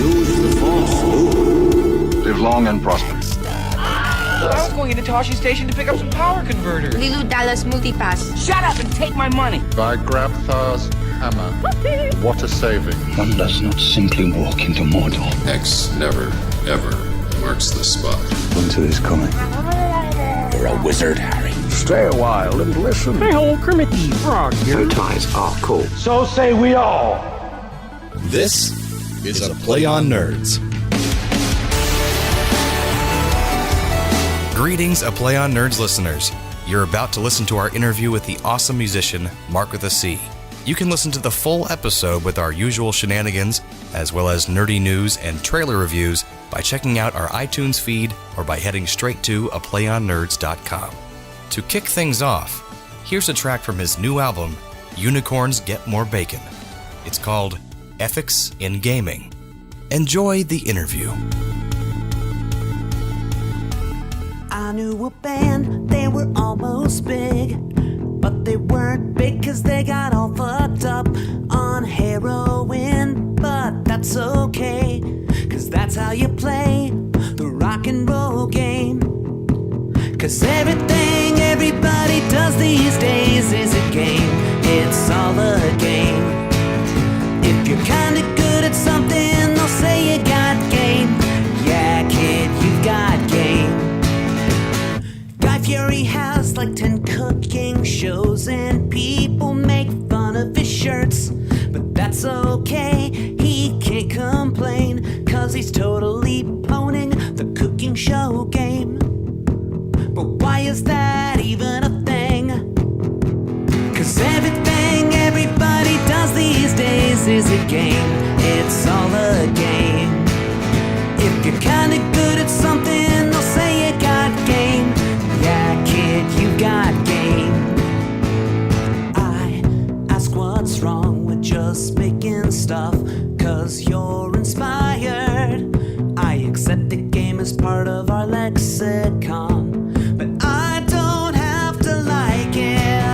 Use the Force. Live long and prosper. I was going into Toshi Station to pick up some power converters. Lilu Dallas Multipass. Shut up and take my money. By Grabthar's hammer. What a saving. One does not simply walk into Mordor. X never, ever marks the spot. Winter is coming. You're a wizard, Harry. Stay a while and listen. Hey ho, Kermit the Frog here. Your ties are cool. So say we all. This is a Play on Nerds. Greetings, A Play on Nerds listeners. You're about to listen to our interview with the awesome musician, Marc with a C. You can listen to the full episode with our usual shenanigans, as well as nerdy news and trailer reviews by checking out our iTunes feed or by heading straight to aplayonnerds.com. To kick things off, here's a track from his new album, Unicorns Get More Bacon. It's called Ethics in Gaming. Enjoy the interview. I knew a band, they were almost big, but they weren't big cause they got all fucked up on heroin. But that's okay, cause that's how you play the rock and roll game. Cause everything everybody does these days is a game. It's all a game. If you're kinda good at something, they'll say you got game. Yeah, kid, you've got game. Guy Fieri has like 10 cooking shows and people make fun of his shirts. But that's okay, he can't complain, cause he's totally poning the cooking show game. But why is that even a thing? Cause everything everybody does these days is a game. It's all a game. If you're kinda good at something, they'll say you got game. Yeah, kid, you got game. I ask what's wrong with just making stuff, cause you're inspired. I accept the game as part of our lexicon, but I don't have to like it.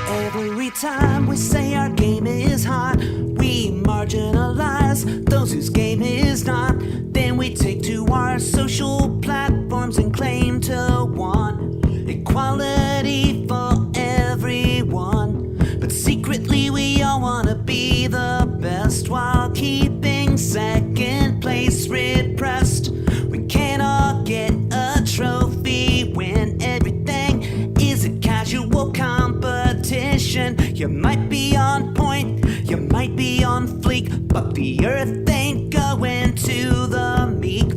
Every time we say our game is hot, we marginalize those whose game is not. Then we take to our social platforms and claim to want equality for everyone. But secretly we all want to be the best while keeping second place repressed. We can't all get a trophy when everything is a casual competition. You might be on point, you might be on fleek, but the earth ain't going to the meek.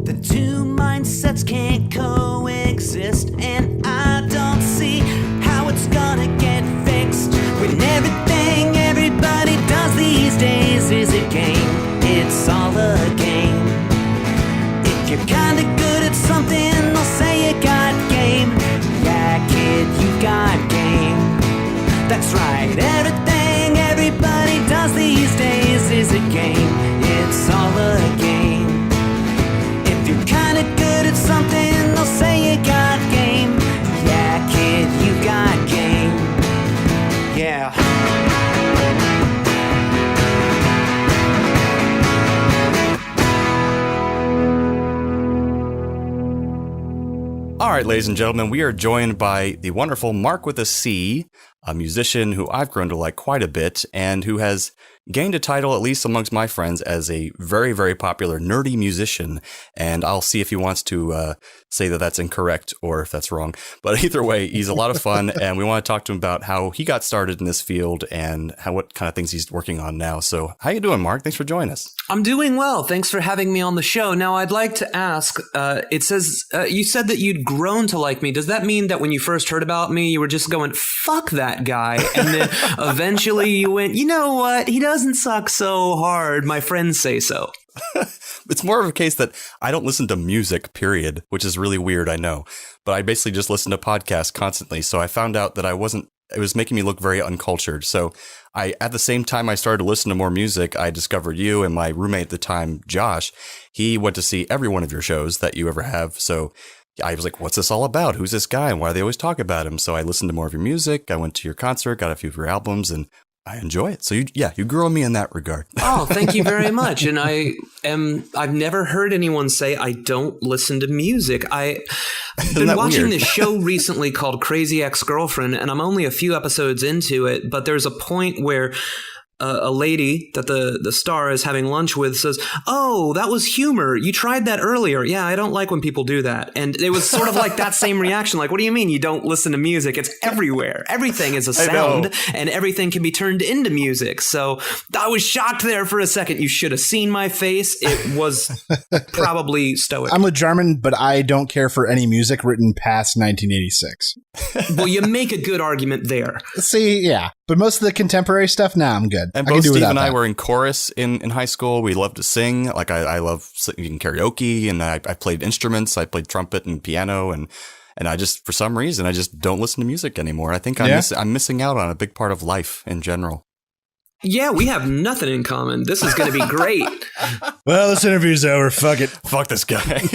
The two mindsets can't coexist, and I don't see how it's gonna get fixed when everything everybody does these days is a game. It's all a game. If you're kinda good at something, they'll say you got game. Yeah, kid, you got game. That's right, everything everybody does these days is a game. It's all a game. If you're kinda good at something, they'll say you got game. Yeah, kid, you got game. Yeah. All right, ladies and gentlemen, we are joined by the wonderful Marc with a C, a musician who I've grown to like quite a bit and who has gained a title, at least amongst my friends, as a very, very popular nerdy musician. And I'll see if he wants to say that that's incorrect or if that's wrong. But either way, he's a lot of fun, and we want to talk to him about how he got started in this field and what kind of things he's working on now. So how you doing, Marc? Thanks for joining us. I'm doing well. Thanks for having me on the show. Now, I'd like to ask, it says, you said that you'd grown to like me. Does that mean that when you first heard about me, you were just going, fuck that guy, and then eventually you went, you know what? He doesn't suck so hard. My friends say so. It's more of a case that I don't listen to music, period, which is really weird, I know. But I basically just listen to podcasts constantly. So I found out that it was making me look very uncultured. So at the same time I started to listen to more music, I discovered you, and my roommate at the time, Josh, he went to see every one of your shows that you ever have. So I was like, what's this all about? Who's this guy? And why do they always talk about him? So I listened to more of your music. I went to your concert, got a few of your albums, and I enjoy it. So you grew on me in that regard. Oh, thank you very much. And I've never heard anyone say I don't listen to music. I've been watching this show recently called Crazy Ex-Girlfriend, and I'm only a few episodes into it, but there's a point where a lady that the star is having lunch with says, "Oh, that was humor. You tried that earlier." Yeah, I don't like when people do that. And it was sort of like that same reaction. Like, what do you mean you don't listen to music? It's everywhere. Everything is a sound and everything can be turned into music. So I was shocked there for a second. You should have seen my face. It was probably stoic. I'm with Jarman, but I don't care for any music written past 1986. Well, you make a good argument there. See, yeah. But most of the contemporary stuff, I'm good. And both Steve and I were in chorus in high school. We loved to sing. Like I love singing karaoke, and I played instruments. I played trumpet and piano, and I just, for some reason, I just don't listen to music anymore. I think I'm missing out on a big part of life in general. Yeah, we have nothing in common. This is going to be great. Well, this interview's over. Fuck it. Fuck this guy.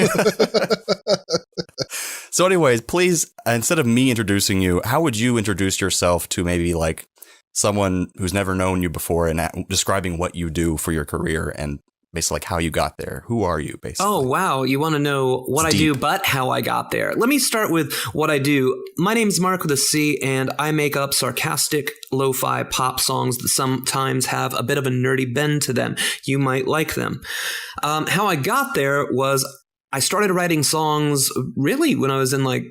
So anyways, please, instead of me introducing you, how would you introduce yourself to maybe like someone who's never known you before, and describing what you do for your career and basically like how you got there? Who are you, basically? Oh, wow. You want to know what I do, but how I got there. Let me start with what I do. My name's Marc with a C, and I make up sarcastic lo-fi pop songs that sometimes have a bit of a nerdy bend to them. You might like them. How I got there was I started writing songs really when I was in like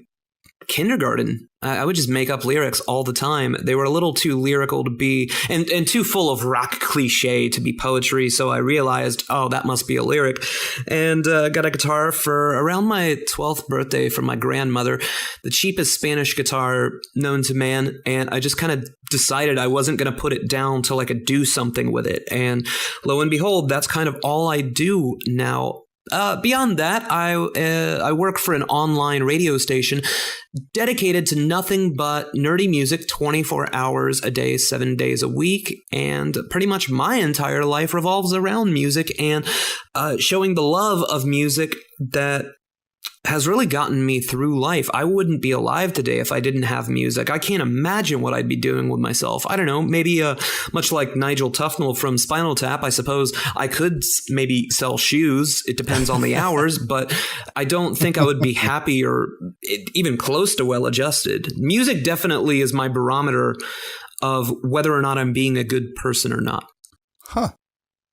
kindergarten. I would just make up lyrics all the time. They were a little too lyrical to be, and too full of rock cliche to be poetry. So I realized, oh, that must be a lyric, and got a guitar for around my 12th birthday from my grandmother, the cheapest Spanish guitar known to man. And I just kind of decided I wasn't going to put it down till I could do something with it. And lo and behold, that's kind of all I do now. Beyond that, I work for an online radio station dedicated to nothing but nerdy music 24 hours a day, 7 days a week. And pretty much my entire life revolves around music and showing the love of music that has really gotten me through life. I wouldn't be alive today if I didn't have music. I can't imagine what I'd be doing with myself. I don't know, maybe much like Nigel Tufnell from Spinal Tap, I suppose I could maybe sell shoes. It depends on the hours, but I don't think I would be happy or even close to well-adjusted. Music definitely is my barometer of whether or not I'm being a good person or not. Huh.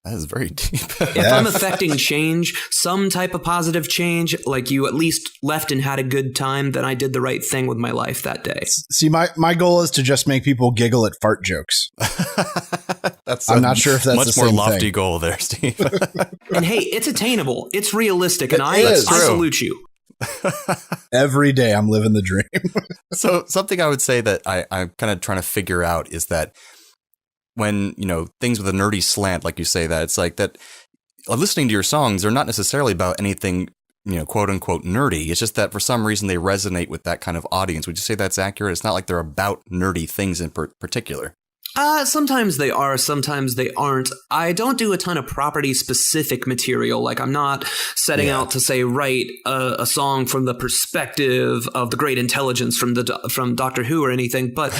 That is very deep. If I'm affecting change, some type of positive change, like you at least left and had a good time, then I did the right thing with my life that day. See, my goal is to just make people giggle at fart jokes. I'm not sure if that's much the more same lofty thing. goal there, Steve. And hey, it's attainable. It's realistic. And I is. salute you. Every day I'm living the dream. So something I would say that I'm kind of trying to figure out is that when, things with a nerdy slant, like you say, that it's like that listening to your songs, they're not necessarily about anything, quote unquote nerdy. It's just that for some reason they resonate with that kind of audience. Would you say that's accurate? It's not like they're about nerdy things in particular. Sometimes they are, sometimes they aren't. I don't do a ton of property specific material. Like I'm not setting out to say, write a song from the perspective of the great intelligence from Doctor Who or anything. But,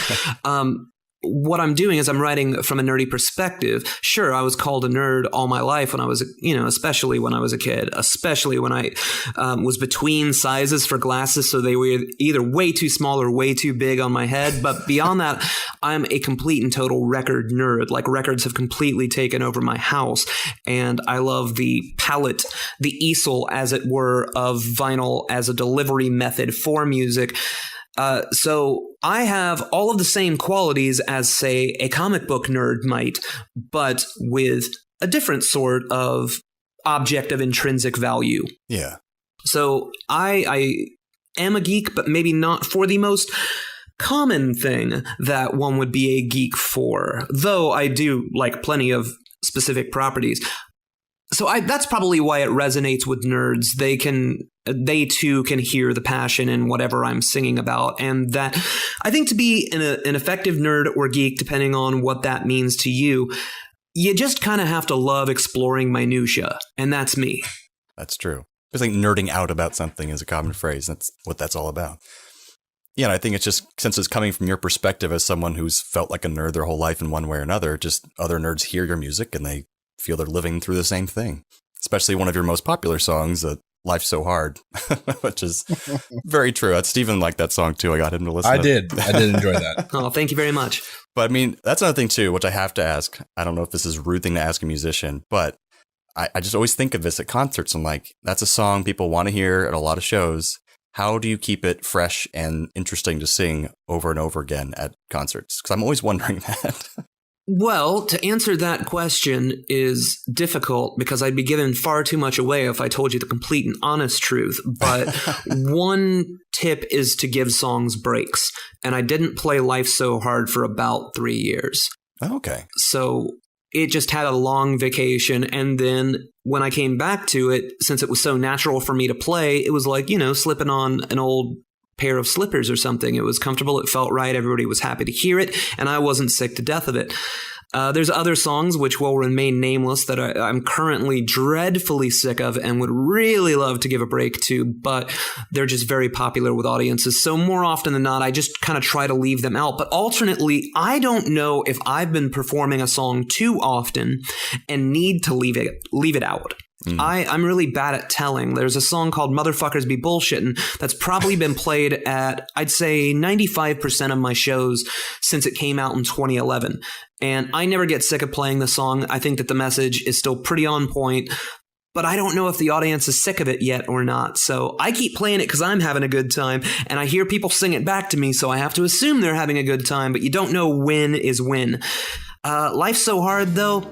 what I'm doing is I'm writing from a nerdy perspective. Sure, I was called a nerd all my life when I was, especially when I was a kid, especially when I was between sizes for glasses. So they were either way too small or way too big on my head. But beyond that, I'm a complete and total record nerd. Like records have completely taken over my house. And I love the palette, the easel, as it were, of vinyl as a delivery method for music. So I have all of the same qualities as, say, a comic book nerd might, but with a different sort of object of intrinsic value. Yeah. So I am a geek, but maybe not for the most common thing that one would be a geek for, though I do like plenty of specific properties. So that's probably why it resonates with nerds. They too can hear the passion in whatever I'm singing about. And that I think to be an effective nerd or geek, depending on what that means to you, you just kind of have to love exploring minutia. And that's me. That's true. It's like nerding out about something is a common phrase. That's what that's all about. Yeah, and I think it's just, since it's coming from your perspective as someone who's felt like a nerd their whole life in one way or another, just other nerds hear your music and they feel they're living through the same thing. Especially one of your most popular songs, Life's So Hard, which is very true. Stephen liked that song too. I got him to listen. I did enjoy that. Oh, thank you very much. But I mean, that's another thing too, which I have to ask. I don't know if this is a rude thing to ask a musician, but I just always think of this at concerts. I'm like, that's a song people want to hear at a lot of shows. How do you keep it fresh and interesting to sing over and over again at concerts? Because I'm always wondering that. Well, to answer that question is difficult because I'd be giving far too much away if I told you the complete and honest truth. But one tip is to give songs breaks. And I didn't play Life So Hard for about 3 years. Okay. So it just had a long vacation. And then when I came back to it, since it was so natural for me to play, it was like, slipping on an old pair of slippers or something. It was comfortable. It felt right. Everybody was happy to hear it. And I wasn't sick to death of it. There's other songs which will remain nameless that I'm currently dreadfully sick of and would really love to give a break to, but they're just very popular with audiences. So more often than not, I just kind of try to leave them out. But alternately, I don't know if I've been performing a song too often and need to leave it out. I'm really bad at telling. There's a song called Motherfuckers Be Bullshittin' that's probably been played at, I'd say, 95% of my shows since it came out in 2011. And I never get sick of playing the song. I think that the message is still pretty on point, but I don't know if the audience is sick of it yet or not. So I keep playing it because I'm having a good time, and I hear people sing it back to me, so I have to assume they're having a good time, but you don't know when is when. Life's So Hard, though,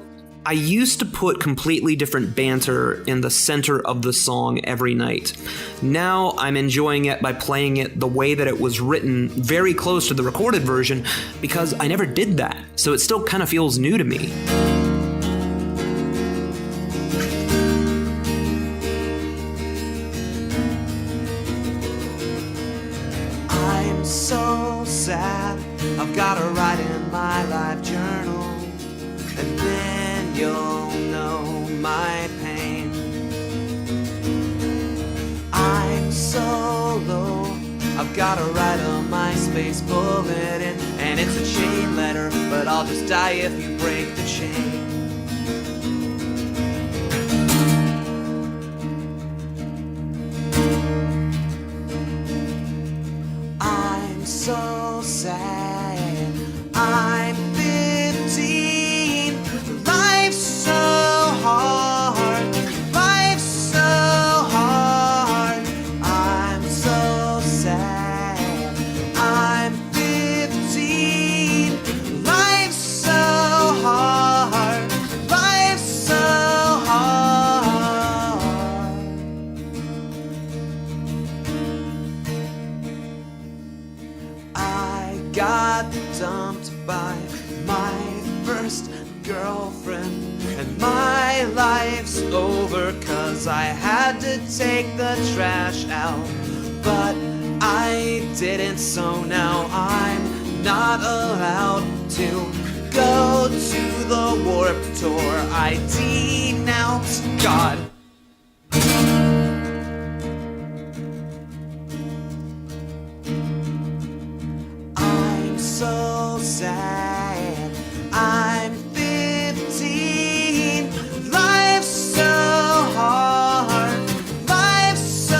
I used to put completely different banter in the center of the song every night. Now I'm enjoying it by playing it the way that it was written, very close to the recorded version, because I never did that. So it still kind of feels new to me. I'm so sad, I've got to write in my life journal, and then you'll know my pain. I'm so low, I've gotta write a MySpace bulletin, and it's a chain letter, but I'll just die if you break the chain. I'm so sad, I'm 15. Life's so hard, life's so hard. I'm so sad, I'm 15. Life's so hard, life's so hard. I got dumped by my first girlfriend, and my life's over 'cause I had to take the trash out, but I didn't, so now I'm not allowed to go to the Warped Tour. I denounce God. I'm so sad, I'm 15. Life's so hard, life's so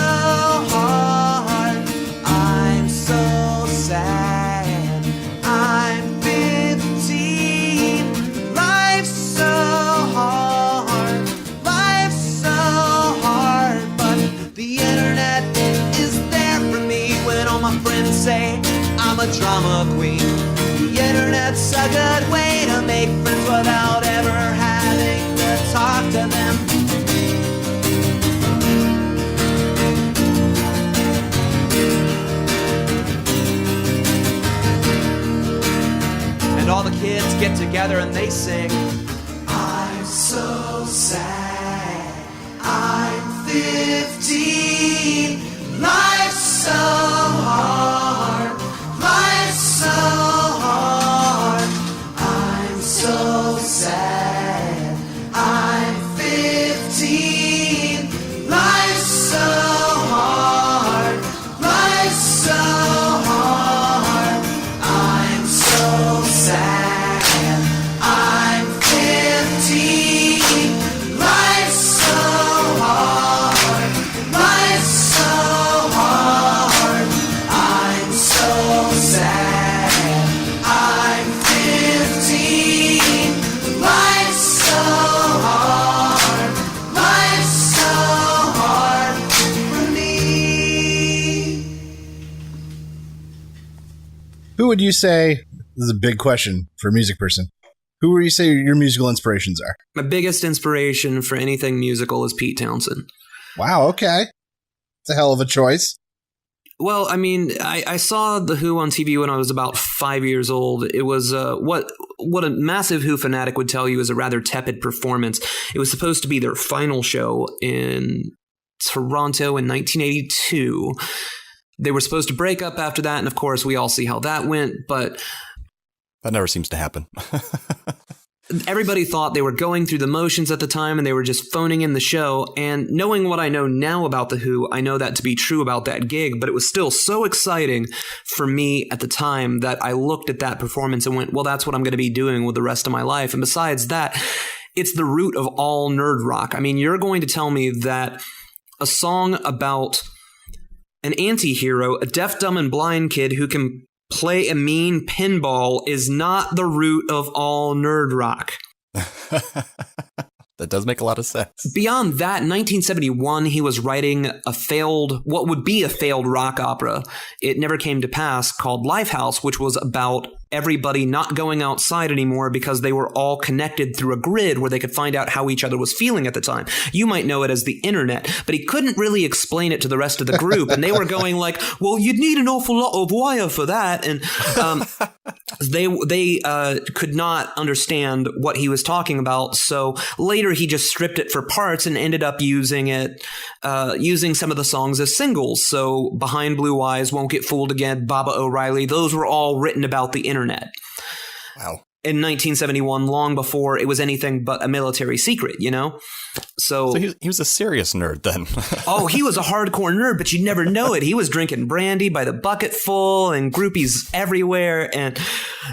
hard. I'm so sad, I'm 15. Life's so hard, life's so hard. But the internet is there for me when all my friends say I'm a drama queen. The internet's a good way to make friends without ever having to talk to them. And all the kids get together and they sing, I'm so sad, I'm 15. Life's so hard, life's so hard. I'm so sad, I'm 15. Life's so sad. I'm 15. Life's so hard. Life's so hard for me. Who would you say, this is a big question for a music person, who would you say your musical inspirations are? My biggest inspiration for anything musical is Pete Townsend. Wow, okay. It's a hell of a choice. Well, I mean, I saw The Who on TV when I was about 5 years old. It was what a massive Who fanatic would tell you is a rather tepid performance. It was supposed to be their final show in Toronto in 1982. They were supposed to break up after that, and of course, we all see how that went, but That never seems to happen. everybody thought they were going through the motions at the time and they were just phoning in the show. And knowing what I know now about The Who, I know that to be true about that gig, but it was still so exciting for me at the time that I looked at that performance and went, well, that's what I'm going to be doing with the rest of my life. And besides that, it's the root of all nerd rock. I mean, you're going to tell me that a song about an anti-hero, a deaf, dumb, and blind kid who can play a mean pinball is not the root of all nerd rock. That does make a lot of sense. Beyond that, in 1971, he was writing what would be a failed rock opera. It never came to pass, called Lifehouse, which was about everybody not going outside anymore because they were all connected through a grid where they could find out how each other was feeling at the time. You might know it as the internet, but he couldn't really explain it to the rest of the group. And they were going like, well, you'd need an awful lot of wire for that. And they could not understand what he was talking about. So later he just stripped it for parts and ended up using some of the songs as singles. So Behind Blue Eyes, Won't Get Fooled Again, Baba O'Reilly, those were all written about the internet. Wow. In 1971, long before it was anything but a military secret, you know? So he was a serious nerd then. Oh, he was a hardcore nerd, but you'd never know it. He was drinking brandy by the bucketful and groupies everywhere. And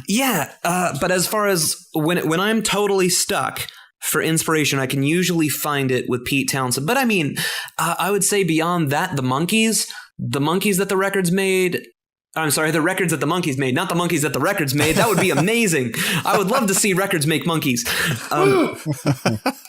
yeah, but as far as when I'm totally stuck for inspiration, I can usually find it with Pete Townsend. But I mean, I would say beyond that, the Monkees that the records made. I'm sorry, the records that the Monkees made, not the Monkees that the records made. That would be amazing. I would love to see records make Monkees.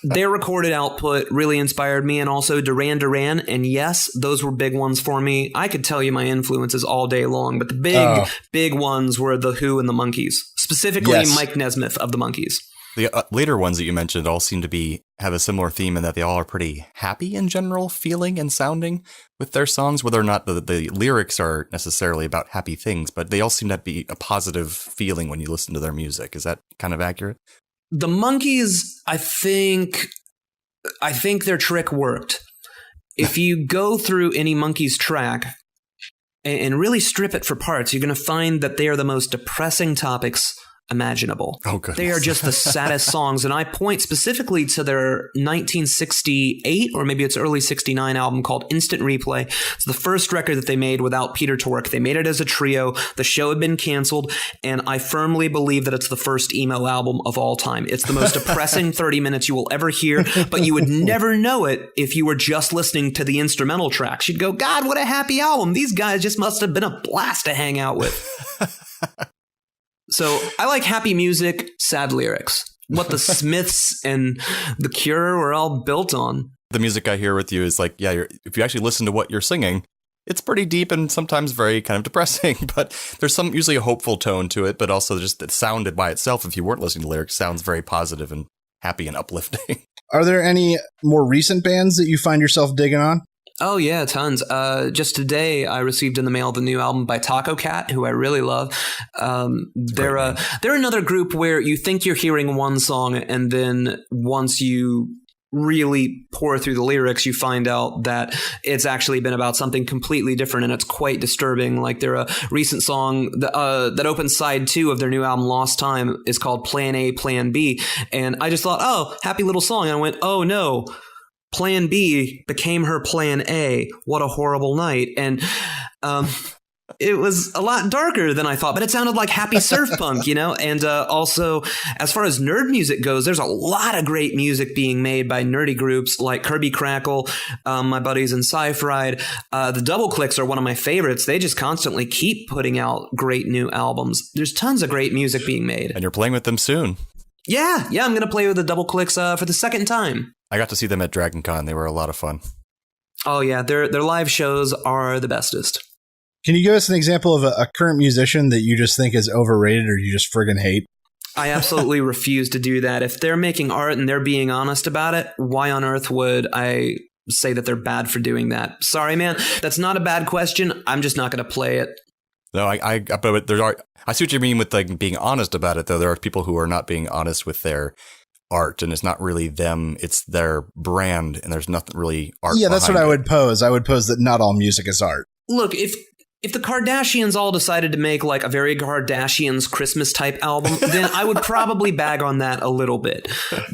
Their recorded output really inspired me, and also Duran Duran. And yes, those were big ones for me. I could tell you my influences all day long, but the big ones were The Who and the Monkees, specifically Mike Nesmith of the Monkees. The later ones that you mentioned all seem to have a similar theme in that they all are pretty happy in general feeling and sounding with their songs, whether or not the lyrics are necessarily about happy things, but they all seem to be a positive feeling when you listen to their music. Is that kind of accurate? The Monkees, I think their trick worked. If you go through any Monkees track and really strip it for parts, you're going to find that they are the most depressing topics imaginable. Oh, goodness. They are just the saddest songs. And I point specifically to their 1968 or maybe it's early 69 album called Instant Replay. It's the first record that they made without Peter Tork. They made it as a trio. The show had been canceled. And I firmly believe that it's the first emo album of all time. It's the most depressing 30 minutes you will ever hear, but you would never know it if you were just listening to the instrumental tracks. You'd go, God, what a happy album. These guys just must have been a blast to hang out with. So I like happy music, sad lyrics. What the Smiths and The Cure were all built on. The music I hear with you is like, yeah, if you actually listen to what you're singing, it's pretty deep and sometimes very kind of depressing, but there's usually a hopeful tone to it, but also just the sound by itself, if you weren't listening to lyrics, sounds very positive and happy and uplifting. Are there any more recent bands that you find yourself digging on? Oh, yeah, tons. Just today, I received in the mail the new album by Taco Cat, who I really love. They're another group where you think you're hearing one song, and then once you really pour through the lyrics, you find out that it's actually been about something completely different, and it's quite disturbing. Like a recent song that opens side 2 of their new album, Lost Time, is called Plan A, Plan B. And I just thought, oh, happy little song. And I went, oh, no. Plan B became her Plan A. What a horrible night. And it was a lot darker than I thought, but it sounded like happy surf punk, And also, as far as nerd music goes, there's a lot of great music being made by nerdy groups like Kirby Crackle, my buddies in Sci-Fried. The Double Clicks are one of my favorites. They just constantly keep putting out great new albums. There's tons of great music being made. And you're playing with them soon. Yeah, I'm going to play with the Double Clicks for the second time. I got to see them at Dragon Con. They were a lot of fun. Oh, yeah. Their live shows are the bestest. Can you give us an example of a current musician that you just think is overrated or you just friggin' hate? I absolutely refuse to do that. If they're making art and they're being honest about it, why on earth would I say that they're bad for doing that? Sorry, man. That's not a bad question. I'm just not going to play it. No, I see what you mean with like being honest about it, though. There are people who are not being honest with their art, and it's not really them, it's their brand, and there's nothing really art. Yeah, that's what I would pose. I would pose that not all music is art. Look, if the Kardashians all decided to make like a very Kardashians Christmas type album, then I would probably bag on that a little bit.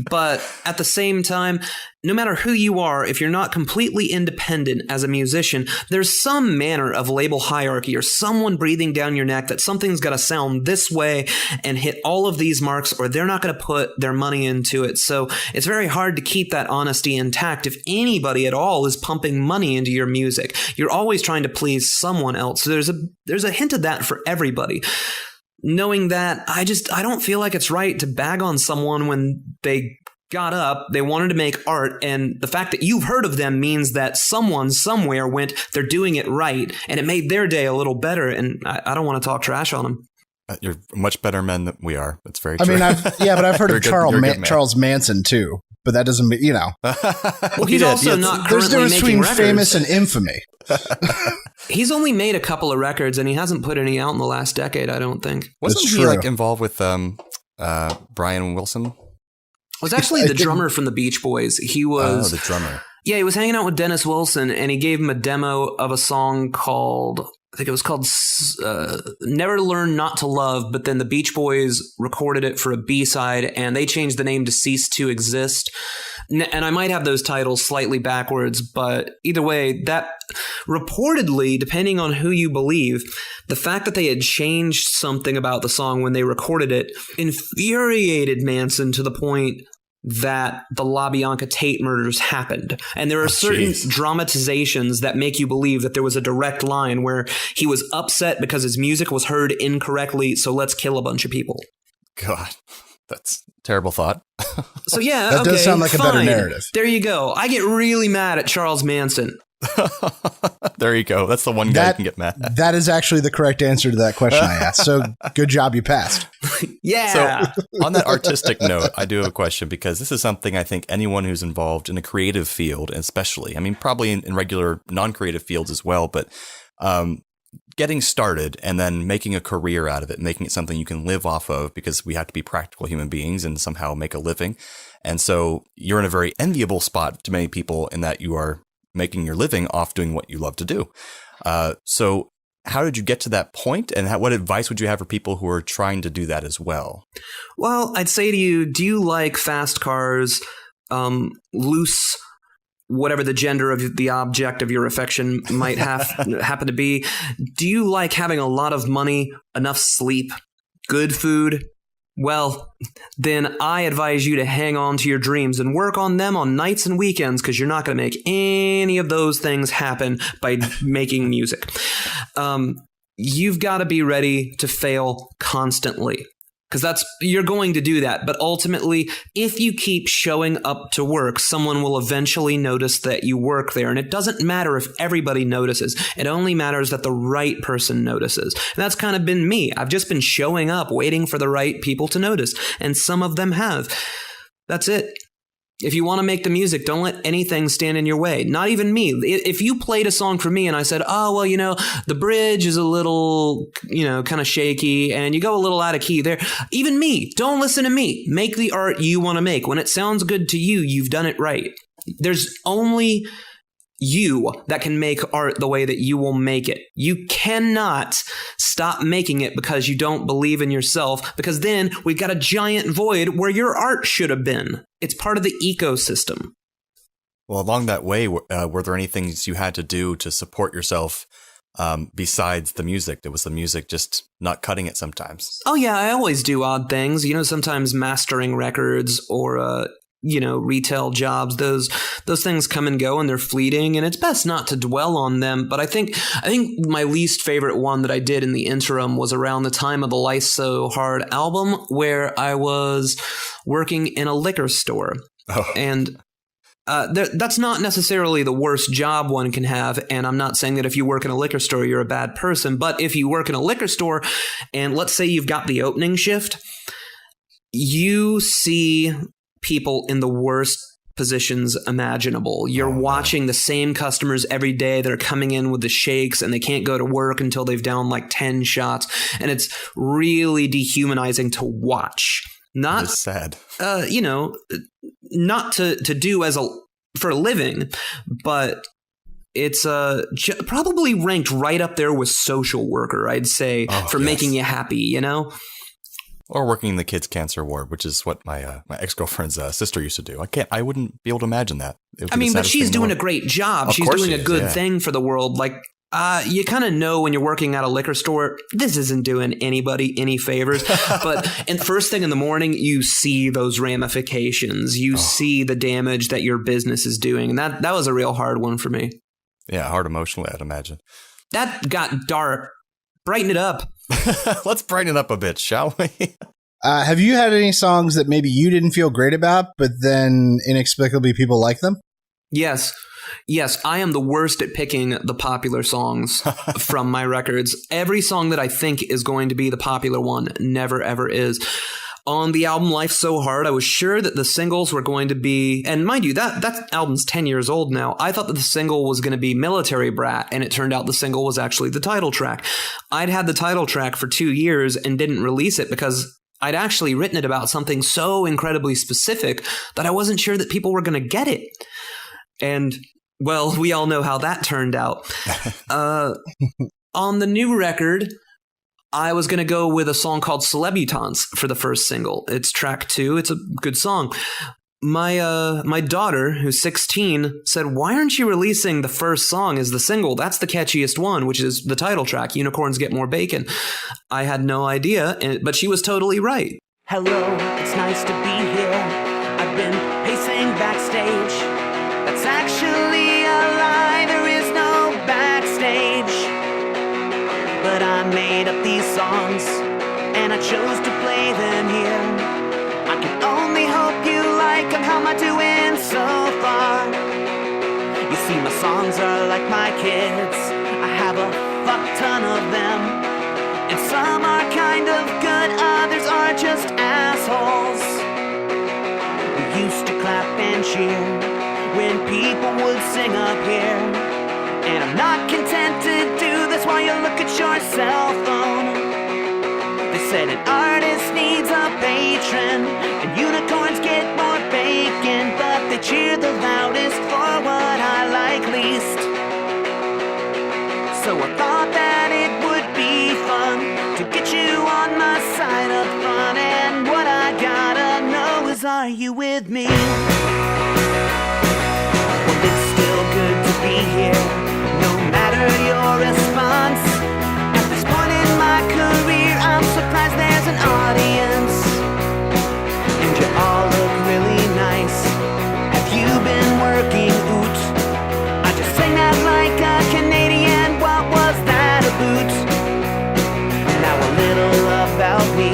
But at the same time, no matter who you are, if you're not completely independent as a musician, there's some manner of label hierarchy or someone breathing down your neck that something's got to sound this way and hit all of these marks, or they're not going to put their money into it. So it's very hard to keep that honesty intact if anybody at all is pumping money into your music. You're always trying to please someone else. So there's a hint of that for everybody. Knowing that, I don't feel like it's right to bag on someone when they got up, they wanted to make art, and the fact that you've heard of them means that someone somewhere went, they're doing it right, and it made their day a little better, and I don't want to talk trash on them. You're much better men than we are. That's very true. I mean, I've heard of Charles Manson too, but that doesn't mean, Well, he's also not currently there's difference between records. Famous and infamy. He's only made a couple of records, and he hasn't put any out in the last decade, I don't think. Wasn't he like involved with Brian Wilson? Was actually the drummer from the Beach Boys. He was the drummer. Yeah, he was hanging out with Dennis Wilson, and he gave him a demo of a song called, I think it was called Never Learn Not to Love, but then the Beach Boys recorded it for a B-side, and they changed the name to Cease to Exist. And I might have those titles slightly backwards, but either way, that reportedly, depending on who you believe, the fact that they had changed something about the song when they recorded it infuriated Manson to the point that the LaBianca Tate murders happened. And there are certain dramatizations that make you believe that there was a direct line where he was upset because his music was heard incorrectly, so let's kill a bunch of people. God, that's a terrible thought. So yeah, that does sound like a better narrative. There you go. I get really mad at Charles Manson. There you go. That's the one guy you can get mad at. That is actually the correct answer to that question I asked. So good job, you passed. Yeah. So on that artistic note, I do have a question, because this is something I think anyone who's involved in a creative field, especially, I mean, probably in regular non-creative fields as well, but getting started and then making a career out of it, making it something you can live off of, because we have to be practical human beings and somehow make a living. And so you're in a very enviable spot to many people in that you are making your living off doing what you love to do. So how did you get to that point, and what advice would you have for people who are trying to do that as well? Well, I'd say to you, do you like fast cars, loose, whatever the gender of the object of your affection might happen to be? Do you like having a lot of money, enough sleep, good food? Well, then I advise you to hang on to your dreams and work on them on nights and weekends, because you're not going to make any of those things happen by making music. You've got to be ready to fail constantly, because you're going to do that. But ultimately, if you keep showing up to work, someone will eventually notice that you work there. And it doesn't matter if everybody notices. It only matters that the right person notices. And that's kind of been me. I've just been showing up, waiting for the right people to notice. And some of them have. That's it. If you want to make the music, don't let anything stand in your way. Not even me. If you played a song for me and I said, oh, well, the bridge is a little, kind of shaky and you go a little out of key there. Even me, don't listen to me. Make the art you want to make. When it sounds good to you, you've done it right. There's only you that can make art the way that you will make it. You cannot stop making it because you don't believe in yourself, because then we've got a giant void where your art should have been. It's part of the ecosystem. Well, along that way, were there any things you had to do to support yourself besides the music? Was the music just not cutting it sometimes? Oh, yeah, I always do odd things. Sometimes mastering records or, retail jobs, those things come and go and they're fleeting, and it's best not to dwell on them. But I think my least favorite one that I did in the interim was around the time of the Life So Hard album, where I was working in a liquor store. Oh. And that's not necessarily the worst job one can have, and I'm not saying that if you work in a liquor store, you're a bad person, but if you work in a liquor store, and let's say you've got the opening shift, you see people in the worst positions imaginable. You're watching the same customers every day that are coming in with the shakes, and they can't go to work until they've downed like 10 shots, and it's really dehumanizing to watch. Not sad. Not to do for a living, but it's probably ranked right up there with social worker, I'd say, for making you happy, Or working in the kids' cancer ward, which is what my ex-girlfriend's sister used to do. I wouldn't be able to imagine that. But she's doing a great job. She's doing a good thing for the world. You kind of know when you're working at a liquor store, this isn't doing anybody any favors. But first thing in the morning, you see those ramifications. You see the damage that your business is doing. And that was a real hard one for me. Yeah, hard emotionally, I'd imagine. That got dark. Brighten it up. Let's brighten it up a bit, shall we? Have you had any songs that maybe you didn't feel great about, but then inexplicably people like them? Yes, I am the worst at picking the popular songs from my records. Every song that I think is going to be the popular one never, ever is. On the album Life So Hard, I was sure that the singles were going to be, and mind you, that album's 10 years old now. I thought that the single was going to be Military Brat, and it turned out the single was actually the title track. I'd had the title track for 2 years and didn't release it because I'd actually written it about something so incredibly specific that I wasn't sure that people were going to get it. And, well, we all know how that turned out. On the new record, I was going to go with a song called Celebutants for the first single. It's track 2. It's a good song. My daughter, who's 16, said, "Why aren't you releasing the first song as the single? That's the catchiest one," which is the title track, Unicorns Get More Bacon. I had no idea, but she was totally right. Hello, it's nice to be here. I've been pacing backstage. That's actually a lie, there is no backstage. But I made up these songs, and I chose to play them here. I can only hope you like them. How am I doing so far? You see, my songs are like my kids. I have a fuck ton of them. And some are kind of good, others are just assholes. We used to clap and cheer when people would sing up here. And I'm not content to do this while you look at your cell phone. They said an artist needs a patron, and unicorns get more bacon, but they cheer the loudest for what I like least. So I thought that it would be fun to get you on my side up front, and what I gotta know is, are you with me? Well, it's still good to be here, no matter your response. At this point in my career, I'm surprised there's an audience, and you all look really nice. Have you been working oot? I just sang that like a Canadian, what was that about? Now a little about me.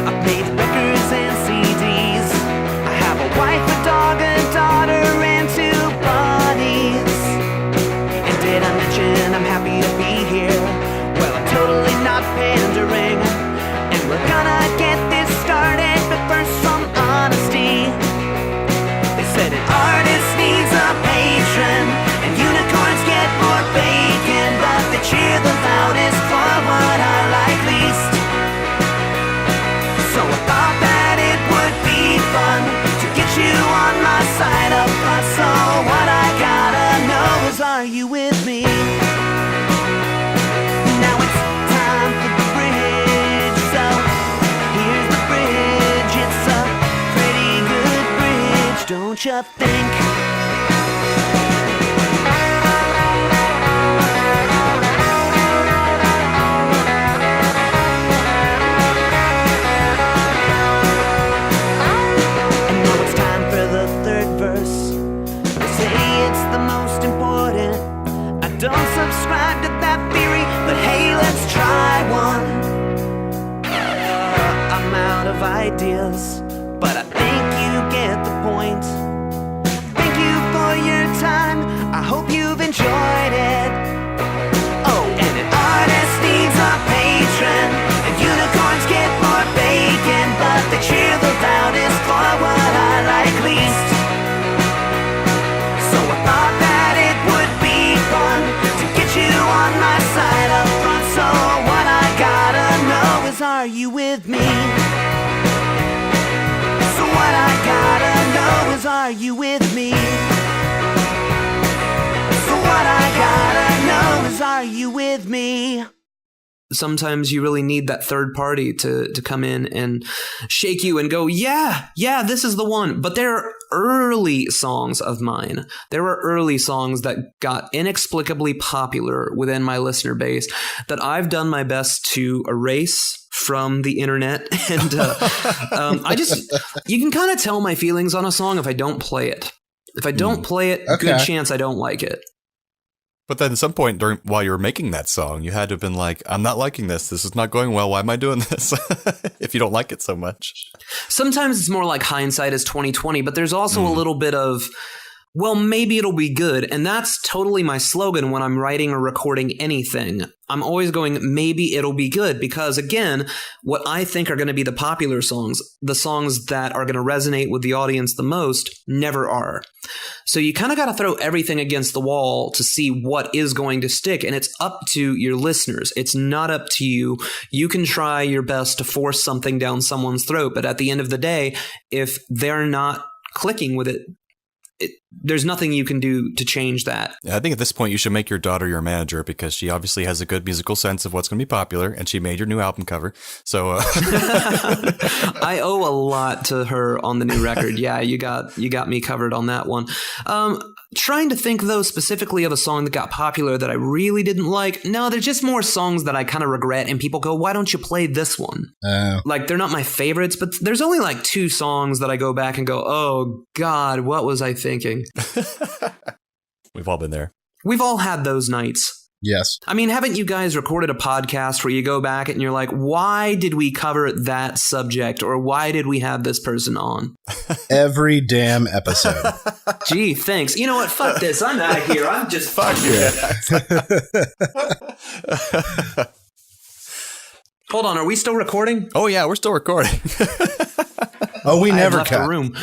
I've made records and CDs. I have a wife, a dog, a daughter, and 2 buddies. And did I mention I'm happy to be here? Well, I'm totally not pandering, and we're gonna get this started, but first some honesty. They said an artist needs a patron, and unicorns get more bacon, but they cheer the loudest for what I like least. So I thought that it would be fun to get you on my side up front. So what I gotta know is, are you with me? Now it's time for the bridge, so here's the bridge. It's a pretty good bridge, don't you think? of ideas, but I think you get the point. Thank you for your time, I hope you've enjoyed it. Oh, and an artist needs a patron, and unicorns get more bacon, but they cheer the loudest for what I like least. So I thought that it would be fun to get you on my side up front. So what I gotta know is, are you with me? So what I gotta know is, are you with me? So what I gotta know is, are you with me? Sometimes you really need that third party to come in and shake you and go, yeah, this is the one. But there are early songs of mine. There were early songs that got inexplicably popular within my listener base that I've done my best to erase from the internet. And you can kind of tell my feelings on a song if I don't play it. If I don't play it, good chance I don't like it. But then at some point while you were making that song, you had to have been like, I'm not liking this. This is not going well. Why am I doing this? If you don't like it so much. Sometimes it's more like hindsight is 2020, but there's also a little bit of, well, maybe it'll be good. And that's totally my slogan when I'm writing or recording anything. I'm always going, maybe it'll be good. Because again, what I think are going to be the popular songs, the songs that are going to resonate with the audience the most, never are. So you kind of got to throw everything against the wall to see what is going to stick. And it's up to your listeners. It's not up to you. You can try your best to force something down someone's throat. But at the end of the day, if they're not clicking with it, there's nothing you can do to change that. Yeah, I think at this point you should make your daughter your manager because she obviously has a good musical sense of what's going to be popular, and she made your new album cover. So I owe a lot to her on the new record. Yeah, you got me covered on that one. Trying to think though specifically of a song that got popular that I really didn't like. No, there's just more songs that I kind of regret, and people go, "Why don't you play this one?" Like they're not my favorites, but there's only like 2 songs that I go back and go, "Oh God, what was I thinking?" We've all been there. We've all had those nights. Yes. I mean, haven't you guys recorded a podcast where you go back and you're like, why did we cover that subject? Or why did we have this person on? Every damn episode. Gee, thanks. You know what? Fuck this. I'm out of here. I'm just fuck you. Hold on. Are we still recording? Oh, yeah, we're still recording. Oh, we never left cut. The room.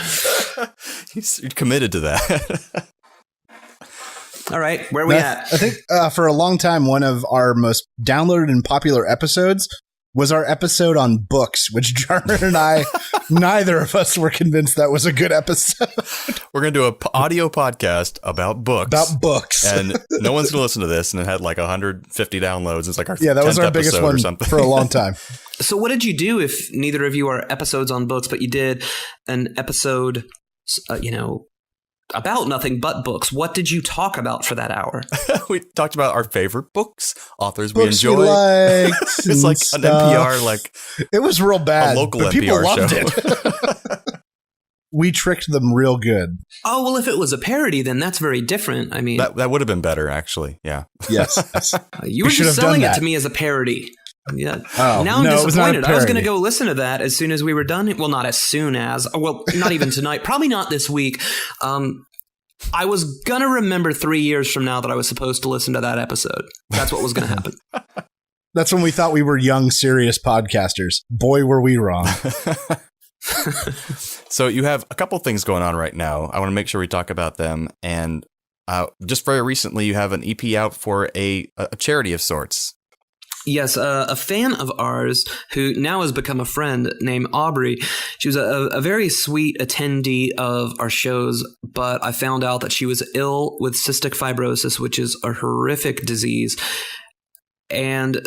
You're committed to that. All right, where are we at? I think for a long time, one of our most downloaded and popular episodes was our episode on books, which Jarman and I, neither of us were convinced that was a good episode. We're going to do an audio podcast about books. About books. And no one's going to listen to this. And it had like 150 downloads. It's like our that was our biggest one for a long time. So what did you do if neither of you are episodes on books, but you did an episode, about nothing but books? What did you talk about for that hour? We talked about our favorite books, authors books we enjoy. It's like stuff. An NPR, like it was real bad. A local but NPR people loved show. It. We tricked them real good. Oh, well, if it was a parody, then that's very different. I mean, that would have been better, actually. Yeah. Yes. You were just selling it to me as a parody. Yeah. Oh, now I'm disappointed. I was going to go listen to that as soon as we were done. Well, not as soon as. Well, not even tonight. Probably not this week. I was going to remember 3 years from now that I was supposed to listen to that episode. That's what was going to happen. That's when we thought we were young, serious podcasters. Boy, were we wrong. So you have a couple things going on right now. I want to make sure we talk about them. And just very recently, you have an EP out for a charity of sorts. Yes, a fan of ours who now has become a friend named Aubrey. She was a very sweet attendee of our shows, but I found out that she was ill with cystic fibrosis, which is a horrific disease. And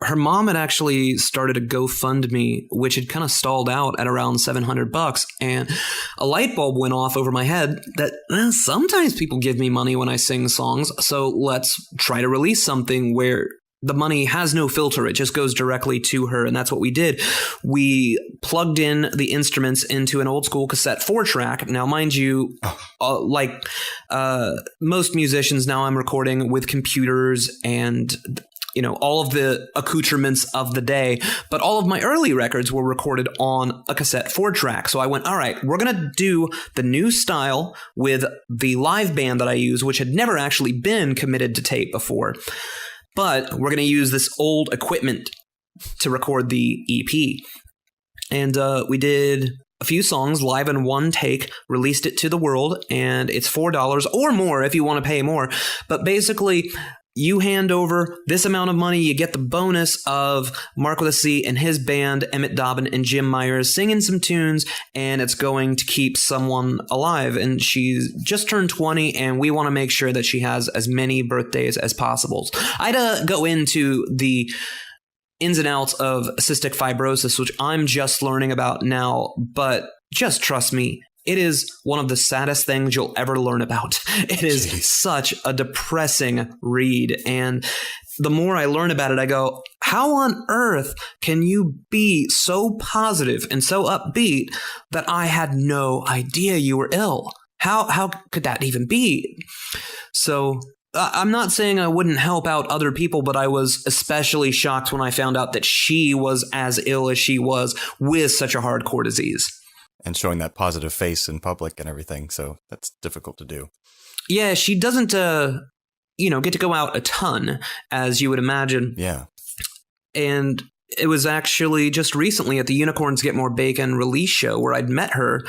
her mom had actually started a GoFundMe, which had kind of stalled out at around $700. And a light bulb went off over my head that sometimes people give me money when I sing songs. So let's try to release something where the money has no filter. It just goes directly to her. And that's what we did. We plugged in the instruments into an old school cassette 4-track. Now, mind you, most musicians now, I'm recording with computers and all of the accoutrements of the day. But all of my early records were recorded on a cassette 4-track. So I went, all right, we're going to do the new style with the live band that I use, which had never actually been committed to tape before. But we're going to use this old equipment to record the EP. And we did a few songs live in one take, released it to the world, and it's $4 or more if you want to pay more. But basically, you hand over this amount of money, you get the bonus of Marc with a C and his band, Emmett Dobbin and Jim Myers, singing some tunes, and it's going to keep someone alive. And she's just turned 20, and we want to make sure that she has as many birthdays as possible. I had to go into the ins and outs of cystic fibrosis, which I'm just learning about now, but just trust me, it is one of the saddest things you'll ever learn about. It is such a depressing read, and the more I learn about it, I go, how on earth can you be so positive and so upbeat that I had no idea you were ill? How could that even be? So I'm not saying I wouldn't help out other people, but I was especially shocked when I found out that she was as ill as she was with such a hardcore disease. And showing that positive face in public and everything, so that's difficult to do. Yeah, she doesn't, get to go out a ton, as you would imagine. Yeah. And it was actually just recently at the Unicorns Get More Bacon release show where I'd met her,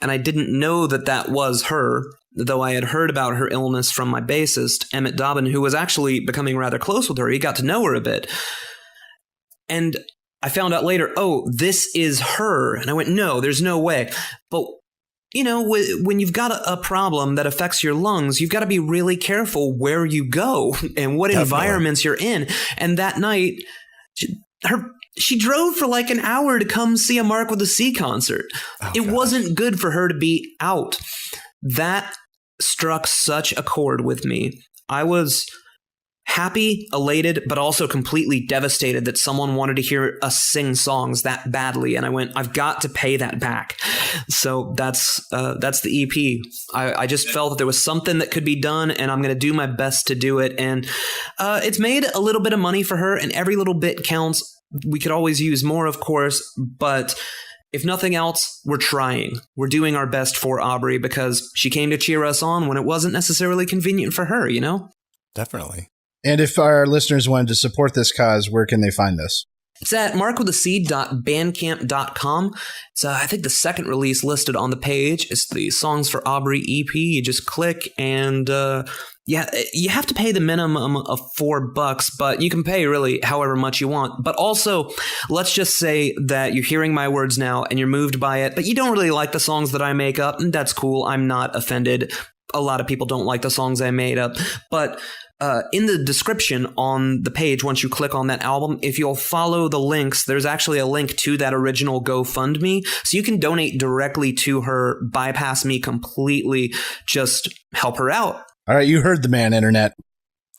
and I didn't know that was her, though I had heard about her illness from my bassist, Emmett Dobbin, who was actually becoming rather close with her. He got to know her a bit. And I found out later, oh, this is her. And I went, no, there's no way. But, when you've got a problem that affects your lungs, you've got to be really careful where you go and what environments you're in. And that night, she drove for like an hour to come see a Marc with a C concert. It wasn't good for her to be out. That struck such a chord with me. I was happy, elated, but also completely devastated that someone wanted to hear us sing songs that badly. And I went, I've got to pay that back. So that's the EP. I just felt that there was something that could be done, and I'm going to do my best to do it. And it's made a little bit of money for her, and every little bit counts. We could always use more, of course, but if nothing else, we're trying. We're doing our best for Aubrey because she came to cheer us on when it wasn't necessarily convenient for her, Definitely. And if our listeners wanted to support this cause, where can they find this? It's at marcwithac.bandcamp.com. It's, I think, the second release listed on the page. It's the Songs for Aubrey EP. You just click and, you have to pay the minimum of $4, but you can pay really however much you want. But also, let's just say that you're hearing my words now and you're moved by it, but you don't really like the songs that I make up, and that's cool. I'm not offended. A lot of people don't like the songs I made up, but in the description on the page, once you click on that album, if you'll follow the links, there's actually a link to that original GoFundMe. So you can donate directly to her, bypass me completely, just help her out. All right, you heard the man, Internet.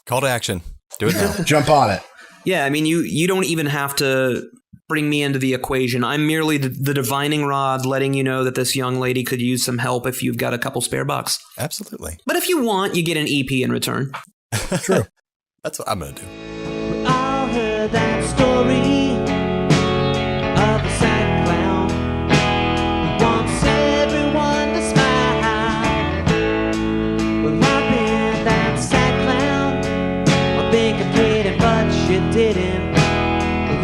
Call to action. Do it now. Jump on it. Yeah, I mean, you don't even have to bring me into the equation. I'm merely the divining rod letting you know that this young lady could use some help if you've got a couple spare bucks. Absolutely. But if you want, you get an EP in return. True. That's what I'm going to do. We all heard that story of the sad clown who wants everyone to smile. Well, I've been that sad clown. I think I'm kidding, but she didn't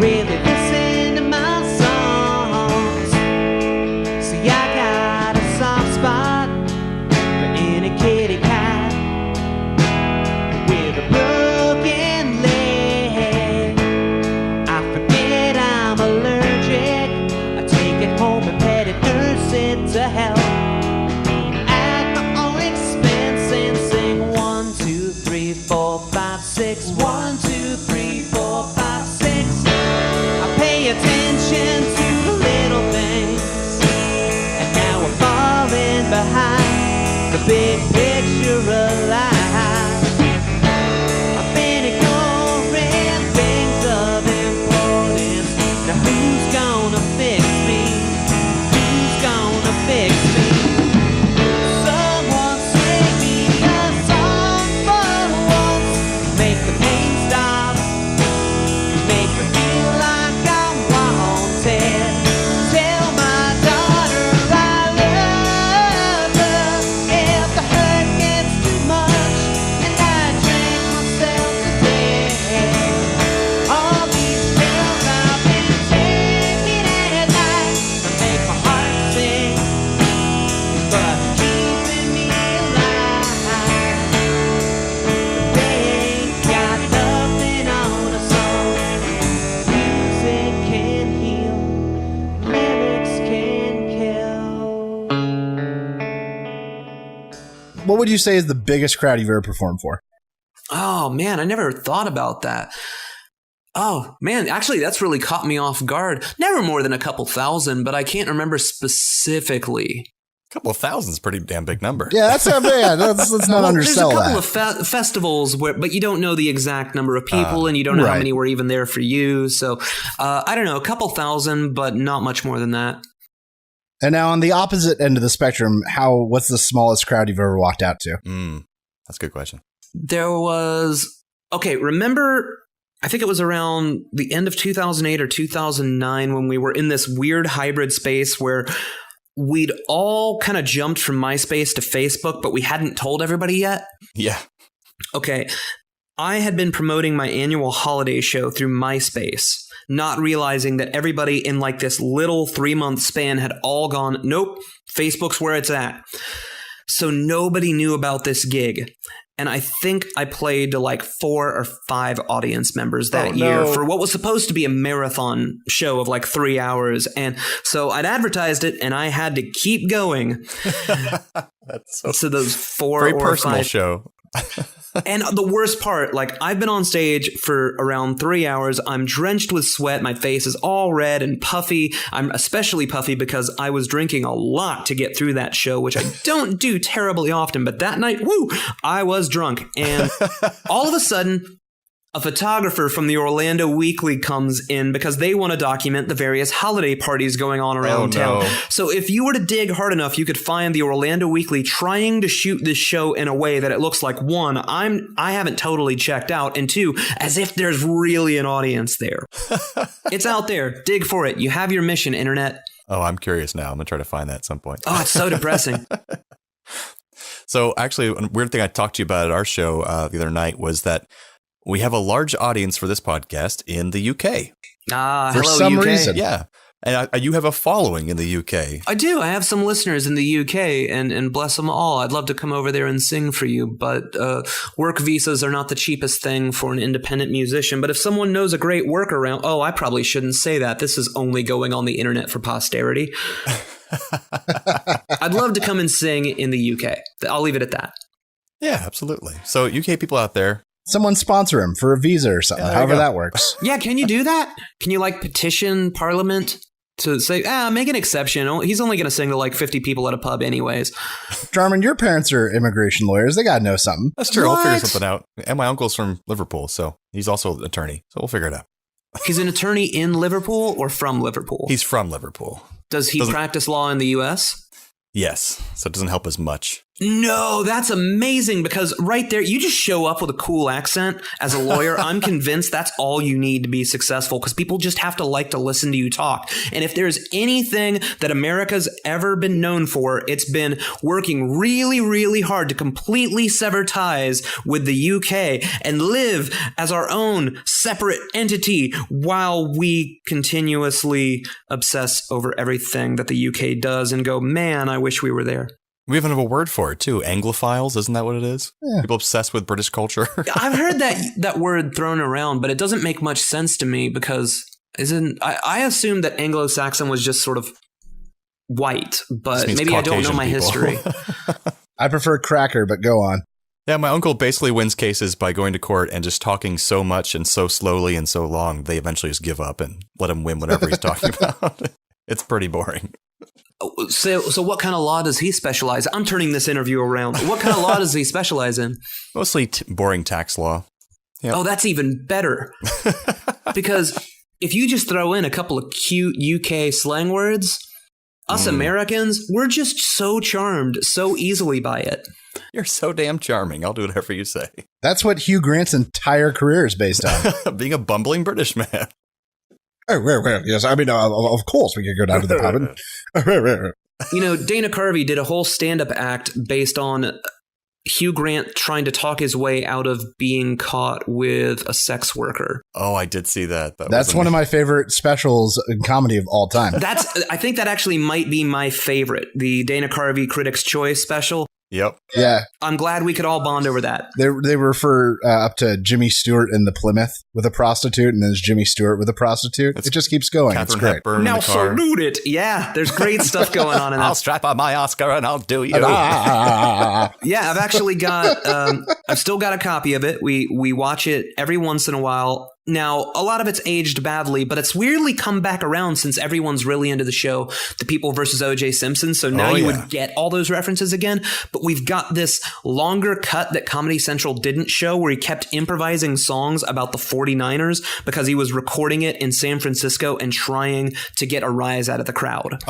really listen to my songs. See, I got a soft spot for any kitty cat with a broken leg. what would you say is the biggest crowd you've ever performed for? Oh, man, I never thought about that. Oh, man, actually, that's really caught me off guard. Never more than a couple thousand, but I can't remember specifically. A couple of thousand is a pretty damn big number. Yeah, that's not bad. Let's not undersell that. There's a couple of festivals, but you don't know the exact number of people, and you don't know how many were even there for you. So, I don't know, a couple thousand, but not much more than that. And now on the opposite end of the spectrum, what's the smallest crowd you've ever walked out to? That's a good question. There was, remember, I think it was around the end of 2008 or 2009 when we were in this weird hybrid space where we'd all kind of jumped from MySpace to Facebook, but we hadn't told everybody yet. Yeah. Okay. I had been promoting my annual holiday show through MySpace, not realizing that everybody in like this little 3-month span had all gone, nope, Facebook's where it's at. So nobody knew about this gig. And I think I played to like 4 or 5 audience members that year for what was supposed to be a marathon show of like 3 hours. And so I'd advertised it and I had to keep going. That's so those 4 very or personal 5 show. And the worst part, like I've been on stage for around 3 hours. I'm drenched with sweat. My face is all red and puffy. I'm especially puffy because I was drinking a lot to get through that show, which I don't do terribly often. But that night, I was drunk. And all of a sudden, a photographer from the Orlando Weekly comes in because they want to document the various holiday parties going on around town. So if you were to dig hard enough, you could find the Orlando Weekly trying to shoot this show in a way that it looks like, 1, I haven't totally checked out, and 2, as if there's really an audience there. It's out there. Dig for it. You have your mission, internet. Oh, I'm curious now. I'm going to try to find that at some point. Oh, it's so depressing. So actually, a weird thing I talked to you about at our show the other night was that we have a large audience for this podcast in the UK. For some reason. Yeah. And you have a following in the UK. I do. I have some listeners in the UK, and bless them all. I'd love to come over there and sing for you, but work visas are not the cheapest thing for an independent musician. But if someone knows a great workaround, I probably shouldn't say that. This is only going on the internet for posterity. I'd love to come and sing in the UK. I'll leave it at that. Yeah, absolutely. So UK people out there, someone sponsor him for a visa or something, however that works. Yeah, can you do that? Can you petition Parliament to say, make an exception? He's only going to sing to 50 people at a pub anyways. Jarman, your parents are immigration lawyers. They got to know something. That's true. We'll figure something out. And my uncle's from Liverpool, so he's also an attorney. So we'll figure it out. He's an attorney in Liverpool or from Liverpool? He's from Liverpool. Does he practice law in the U.S.? Yes. So it doesn't help as much. No, that's amazing, because right there, you just show up with a cool accent as a lawyer. I'm convinced that's all you need to be successful, because people just have to like to listen to you talk. And if there's anything that America's ever been known for, it's been working really, really hard to completely sever ties with the UK and live as our own separate entity while we continuously obsess over everything that the UK does and go, man, I wish we were there. We even have a word for it, too. Anglophiles, isn't that what it is? Yeah. People obsessed with British culture. I've heard that word thrown around, but it doesn't make much sense to me, because I assumed that Anglo-Saxon was just sort of white, but maybe Caucasian, I don't know my history. I prefer cracker, but go on. Yeah, my uncle basically wins cases by going to court and just talking so much and so slowly and so long, they eventually just give up and let him win whatever he's talking about. It's pretty boring. So what kind of law does he specialize? I'm turning this interview around. What kind of law does he specialize in? Mostly boring tax law. Yep. Oh, that's even better. Because if you just throw in a couple of cute UK slang words, us Americans, we're just so charmed so easily by it. You're so damn charming. I'll do whatever you say. That's what Hugh Grant's entire career is based on. Being a bumbling British man. Oh, yes. I mean, of course we could go down to the pub. Dana Carvey did a whole stand-up act based on Hugh Grant trying to talk his way out of being caught with a sex worker. Oh, I did see that. That's one of my favorite specials in comedy of all time. I think that actually might be my favorite, the Dana Carvey Critics' Choice special. Yep. Yeah. I'm glad we could all bond over that. They refer up to Jimmy Stewart in the Plymouth with a prostitute, and there's Jimmy Stewart with a prostitute. It just keeps going. Catherine it's great. Hepburn in Now the car. salute it. Yeah, there's great stuff going on in that. I'll strap on my Oscar and I'll do you. Yeah, I've actually got, I've still got a copy of it. We watch it every once in a while. Now, a lot of it's aged badly, but it's weirdly come back around since everyone's really into the show, The People versus O.J. Simpson. So now you would get all those references again. But we've got this longer cut that Comedy Central didn't show where he kept improvising songs about the 49ers because he was recording it in San Francisco and trying to get a rise out of the crowd.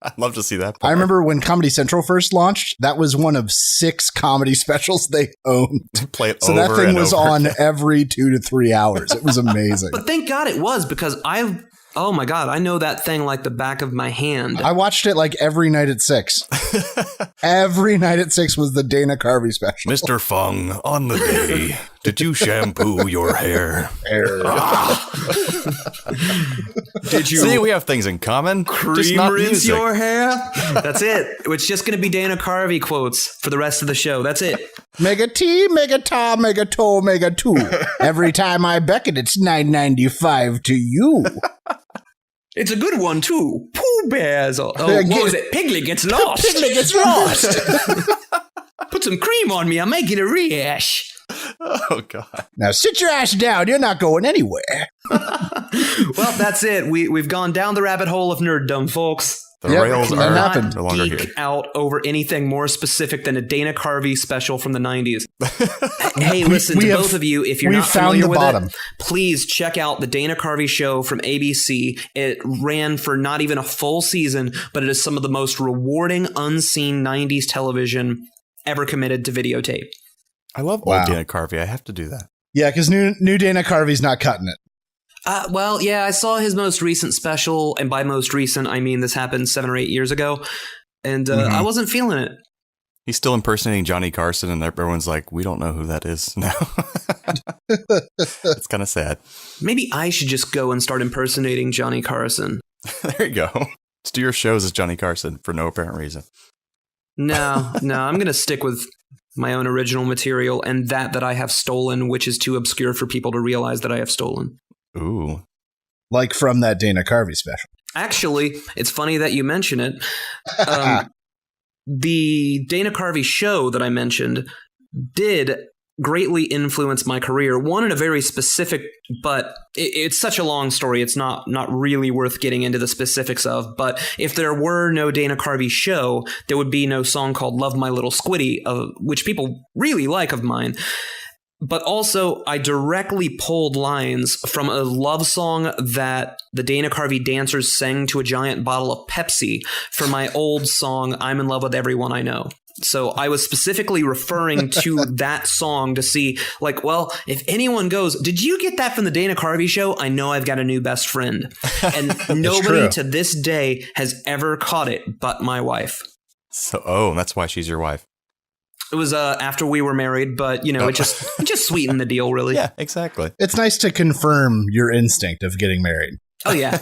I'd love to see that part. I remember when Comedy Central first launched, that was one of 6 comedy specials they owned. Play it so over that thing and was over. on every 2 to 3 hours. It was amazing. But thank God it was, because oh my God, I know that thing like the back of my hand. I watched it like every night at 6. Every night at 6 was the Dana Carvey special. Mr. Fung, on the day, did you shampoo your hair? Did you See, we have things in common. Just cream not rinse music. your hair? That's it. It's just going to be Dana Carvey quotes for the rest of the show. That's it. Mega T, Mega Ta, Mega To, Mega 2. Every time I beckon, it's $9.95 to you. It's a good one, too. Pooh Bears. What was it? Piglet gets lost. Piglet gets lost. Put some cream on me. I may get a rash. Oh, God. Now sit your ass down. You're not going anywhere. Well, that's it. We've gone down the rabbit hole of nerddom, folks. The Yep, rails that are happened. no longer Geek here. out over anything more specific than a Dana Carvey special from the 90s. Hey, listen, we to have- both of you, if you're we've not found familiar the with bottom. it, please check out the Dana Carvey show from ABC. It ran for not even a full season, but it is some of the most rewarding unseen 90s television ever committed to videotape. I love Wow. old Dana Carvey. I have to do that. Yeah, because new Dana Carvey's not cutting it. Well, yeah, I saw his most recent special, and by most recent, I mean this happened 7 or 8 years ago, and I wasn't feeling it. He's still impersonating Johnny Carson, and everyone's like, we don't know who that is now. It's kind of sad. Maybe I should just go and start impersonating Johnny Carson. There you go. Let's do your shows as Johnny Carson for no apparent reason. No, I'm going to stick with my own original material and that I have stolen, which is too obscure for people to realize that I have stolen. Ooh. Like from that Dana Carvey special. Actually, it's funny that you mention it. The Dana Carvey show that I mentioned did greatly influence my career. One in a very specific, but it's such a long story. It's not really worth getting into the specifics of. But if there were no Dana Carvey show, there would be no song called "Love My Little Squiddy," which people really like of mine. But also, I directly pulled lines from a love song that the Dana Carvey dancers sang to a giant bottle of Pepsi for my old song, "I'm in Love with Everyone I Know." So I was specifically referring to that song to see, like, well, if anyone goes, did you get that from the Dana Carvey show? I know I've got a new best friend. And nobody true. to this day has ever caught it but my wife. So, that's why she's your wife. It was after we were married, but, it just sweetened the deal, really. Yeah, exactly. It's nice to confirm your instinct of getting married. Oh, yeah.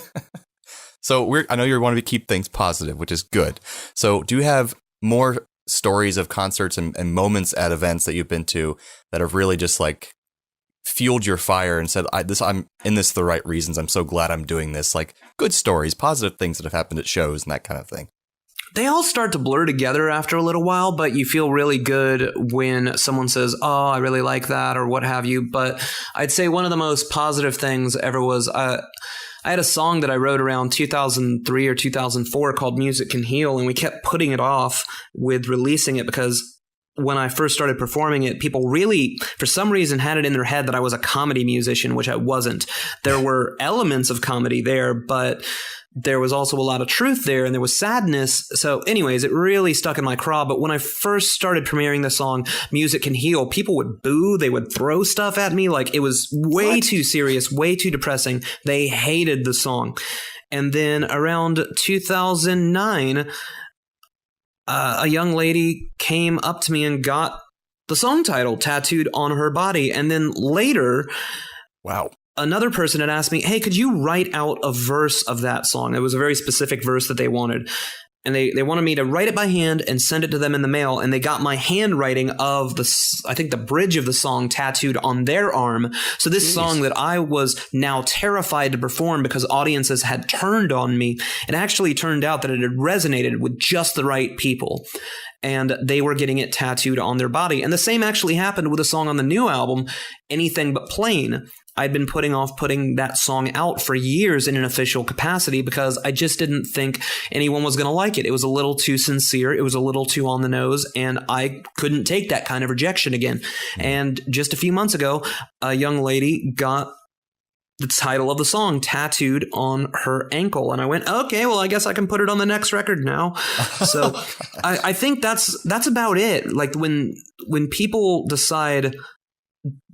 So I know you want to keep things positive, which is good. So do you have more stories of concerts and moments at events that you've been to that have really just like fueled your fire and said, I'm in this for the right reasons. I'm so glad I'm doing this. Like good stories, positive things that have happened at shows and that kind of thing. They all start to blur together after a little while, but you feel really good when someone says, oh, I really like that or what have you. But I'd say one of the most positive things ever was I had a song that I wrote around 2003 or 2004 called Music Can Heal, and we kept putting it off with releasing it because when I first started performing it, people really, for some reason, had it in their head that I was a comedy musician, which I wasn't. There were elements of comedy there, but there was also a lot of truth there, and there was sadness. So anyways, it really stuck in my craw. But when I first started premiering the song Music Can Heal, people would boo. They would throw stuff at me. Like it was way too serious, way too depressing. They hated the song. And then around 2009, a young lady came up to me and got the song title tattooed on her body. And then later, wow, another person had asked me, hey, could you write out a verse of that song? It was a very specific verse that they wanted. and they wanted me to write it by hand and send it to them in the mail. And they got my handwriting of I think the bridge of the song tattooed on their arm. So this song that I was now terrified to perform because audiences had turned on me, it actually turned out that it had resonated with just the right people. And they were getting it tattooed on their body. And the same actually happened with a song on the new album, Anything But Plain. I'd been putting off putting that song out for years in an official capacity because I just didn't think anyone was going to like it. It was a little too sincere. It was a little too on the nose, and I couldn't take that kind of rejection again. And just a few months ago, a young lady got the title of the song tattooed on her ankle. And I went, okay, well, I guess I can put it on the next record now. So I think that's about it. Like when people decide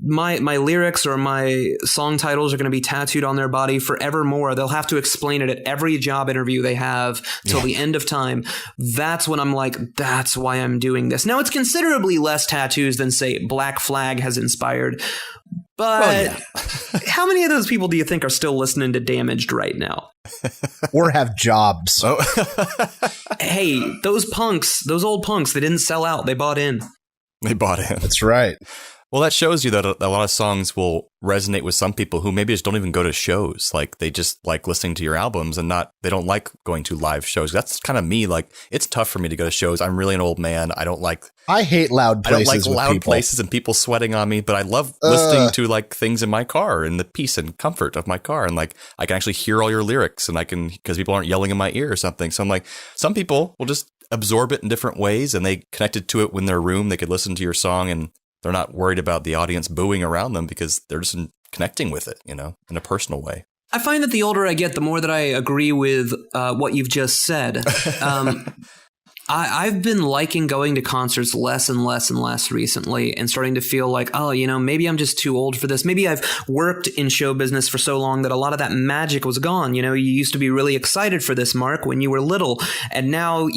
my lyrics or my song titles are going to be tattooed on their body forevermore, they'll have to explain it at every job interview they have till the end of time. That's when I'm like, that's why I'm doing this. Now, it's considerably less tattoos than, say, Black Flag has inspired. But how many of those people do you think are still listening to Damaged right now? Or have jobs? Oh. Hey, those old punks, they didn't sell out. They bought in. That's right. Well, that shows you that a lot of songs will resonate with some people who maybe just don't even go to shows. Like they just like listening to your albums and they don't like going to live shows. That's kind of me. Like it's tough for me to go to shows. I'm really an old man. I hate loud places. I don't like loud places and people sweating on me, but I love listening to like things in my car and the peace and comfort of my car. And like I can actually hear all your lyrics and because people aren't yelling in my ear or something. So I'm like, some people will just absorb it in different ways and they connected to it in their room. They could listen to your song and they're not worried about the audience booing around them because they're just connecting with it, in a personal way. I find that the older I get, the more that I agree with what you've just said. I've been liking going to concerts less and less and less recently and starting to feel like, maybe I'm just too old for this. Maybe I've worked in show business for so long that a lot of that magic was gone. You used to be really excited for this, Mark, when you were little. And now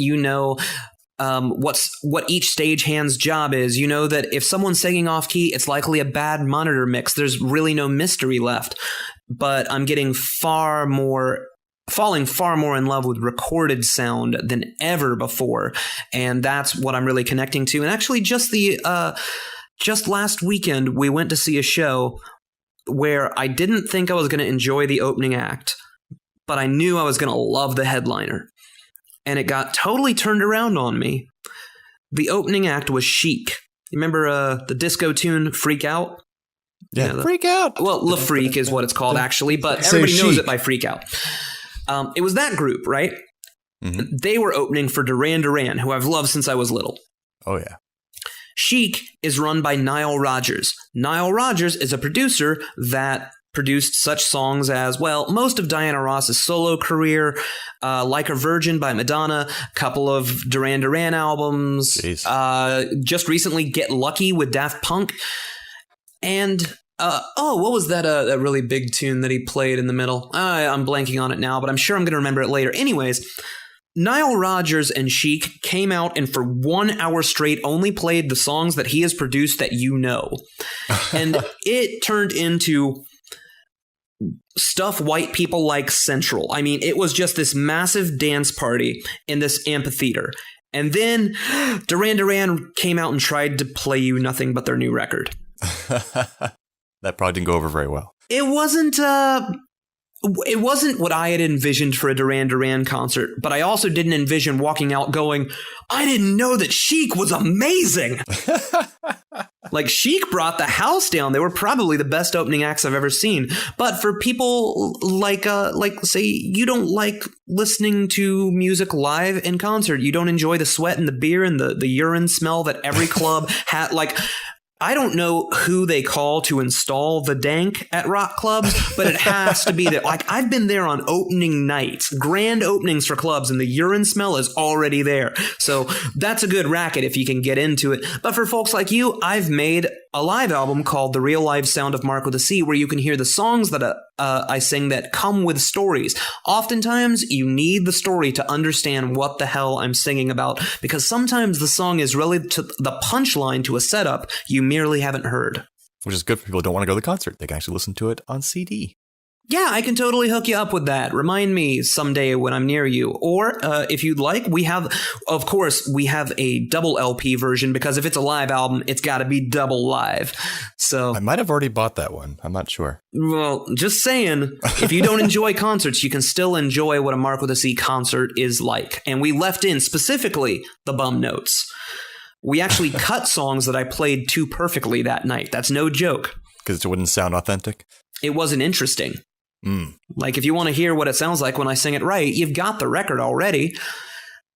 what each stagehand's job is. You know that if someone's singing off key, it's likely a bad monitor mix. There's really no mystery left. But I'm getting falling far more in love with recorded sound than ever before. And that's what I'm really connecting to. And actually just last weekend, we went to see a show where I didn't think I was going to enjoy the opening act, but I knew I was going to love the headliner. And it got totally turned around on me. The opening act was Chic. You remember the disco tune Freak Out? Yeah, Freak Out. Well, Le Freak is what it's called, actually, but everybody knows it by Freak Out. It was that group, right? Mm-hmm. They were opening for Duran Duran, who I've loved since I was little. Oh, yeah. Chic is run by Nile Rodgers. Nile Rodgers is a producer that produced such songs as, most of Diana Ross's solo career, Like a Virgin by Madonna, a couple of Duran Duran albums, just recently Get Lucky with Daft Punk, and what was that really big tune that he played in the middle? I'm blanking on it now, but I'm sure I'm going to remember it later. Anyways, Nile Rodgers and Chic came out and for 1 hour straight only played the songs that he has produced that you know. And it turned into stuff white people like Central. I mean, it was just this massive dance party in this amphitheater. And then Duran Duran came out and tried to play you nothing but their new record. That probably didn't go over very well. It wasn't what I had envisioned for a Duran Duran concert, but I also didn't envision walking out going, I didn't know that Chic was amazing. Like, Chic brought the house down. They were probably the best opening acts I've ever seen. But for people like say, you don't like listening to music live in concert. You don't enjoy the sweat and the beer and the urine smell that every club had. Like, I don't know who they call to install the dank at rock clubs, but it has to be that. Like, I've been there on opening nights, grand openings for clubs, and the urine smell is already there. So that's a good racket if you can get into it. But for folks like you, I've made a live album called The Real Live Sound of Marc with a C, where you can hear the songs that I sing that come with stories. Oftentimes, you need the story to understand what the hell I'm singing about, because sometimes the song is really to the punchline to a setup you merely haven't heard. Which is good for people who don't want to go to the concert. They can actually listen to it on CD. Yeah, I can totally hook you up with that. Remind me someday when I'm near you. Or if you'd like, we have a double LP version, because if it's a live album, it's got to be double live. So I might have already bought that one. I'm not sure. Well, just saying, if you don't enjoy concerts, you can still enjoy what a Marc with a C concert is like. And we left in specifically the bum notes. We actually cut songs that I played too perfectly that night. That's no joke. Because it wouldn't sound authentic? It wasn't interesting. Like, if you want to hear what it sounds like when I sing it right, you've got the record already.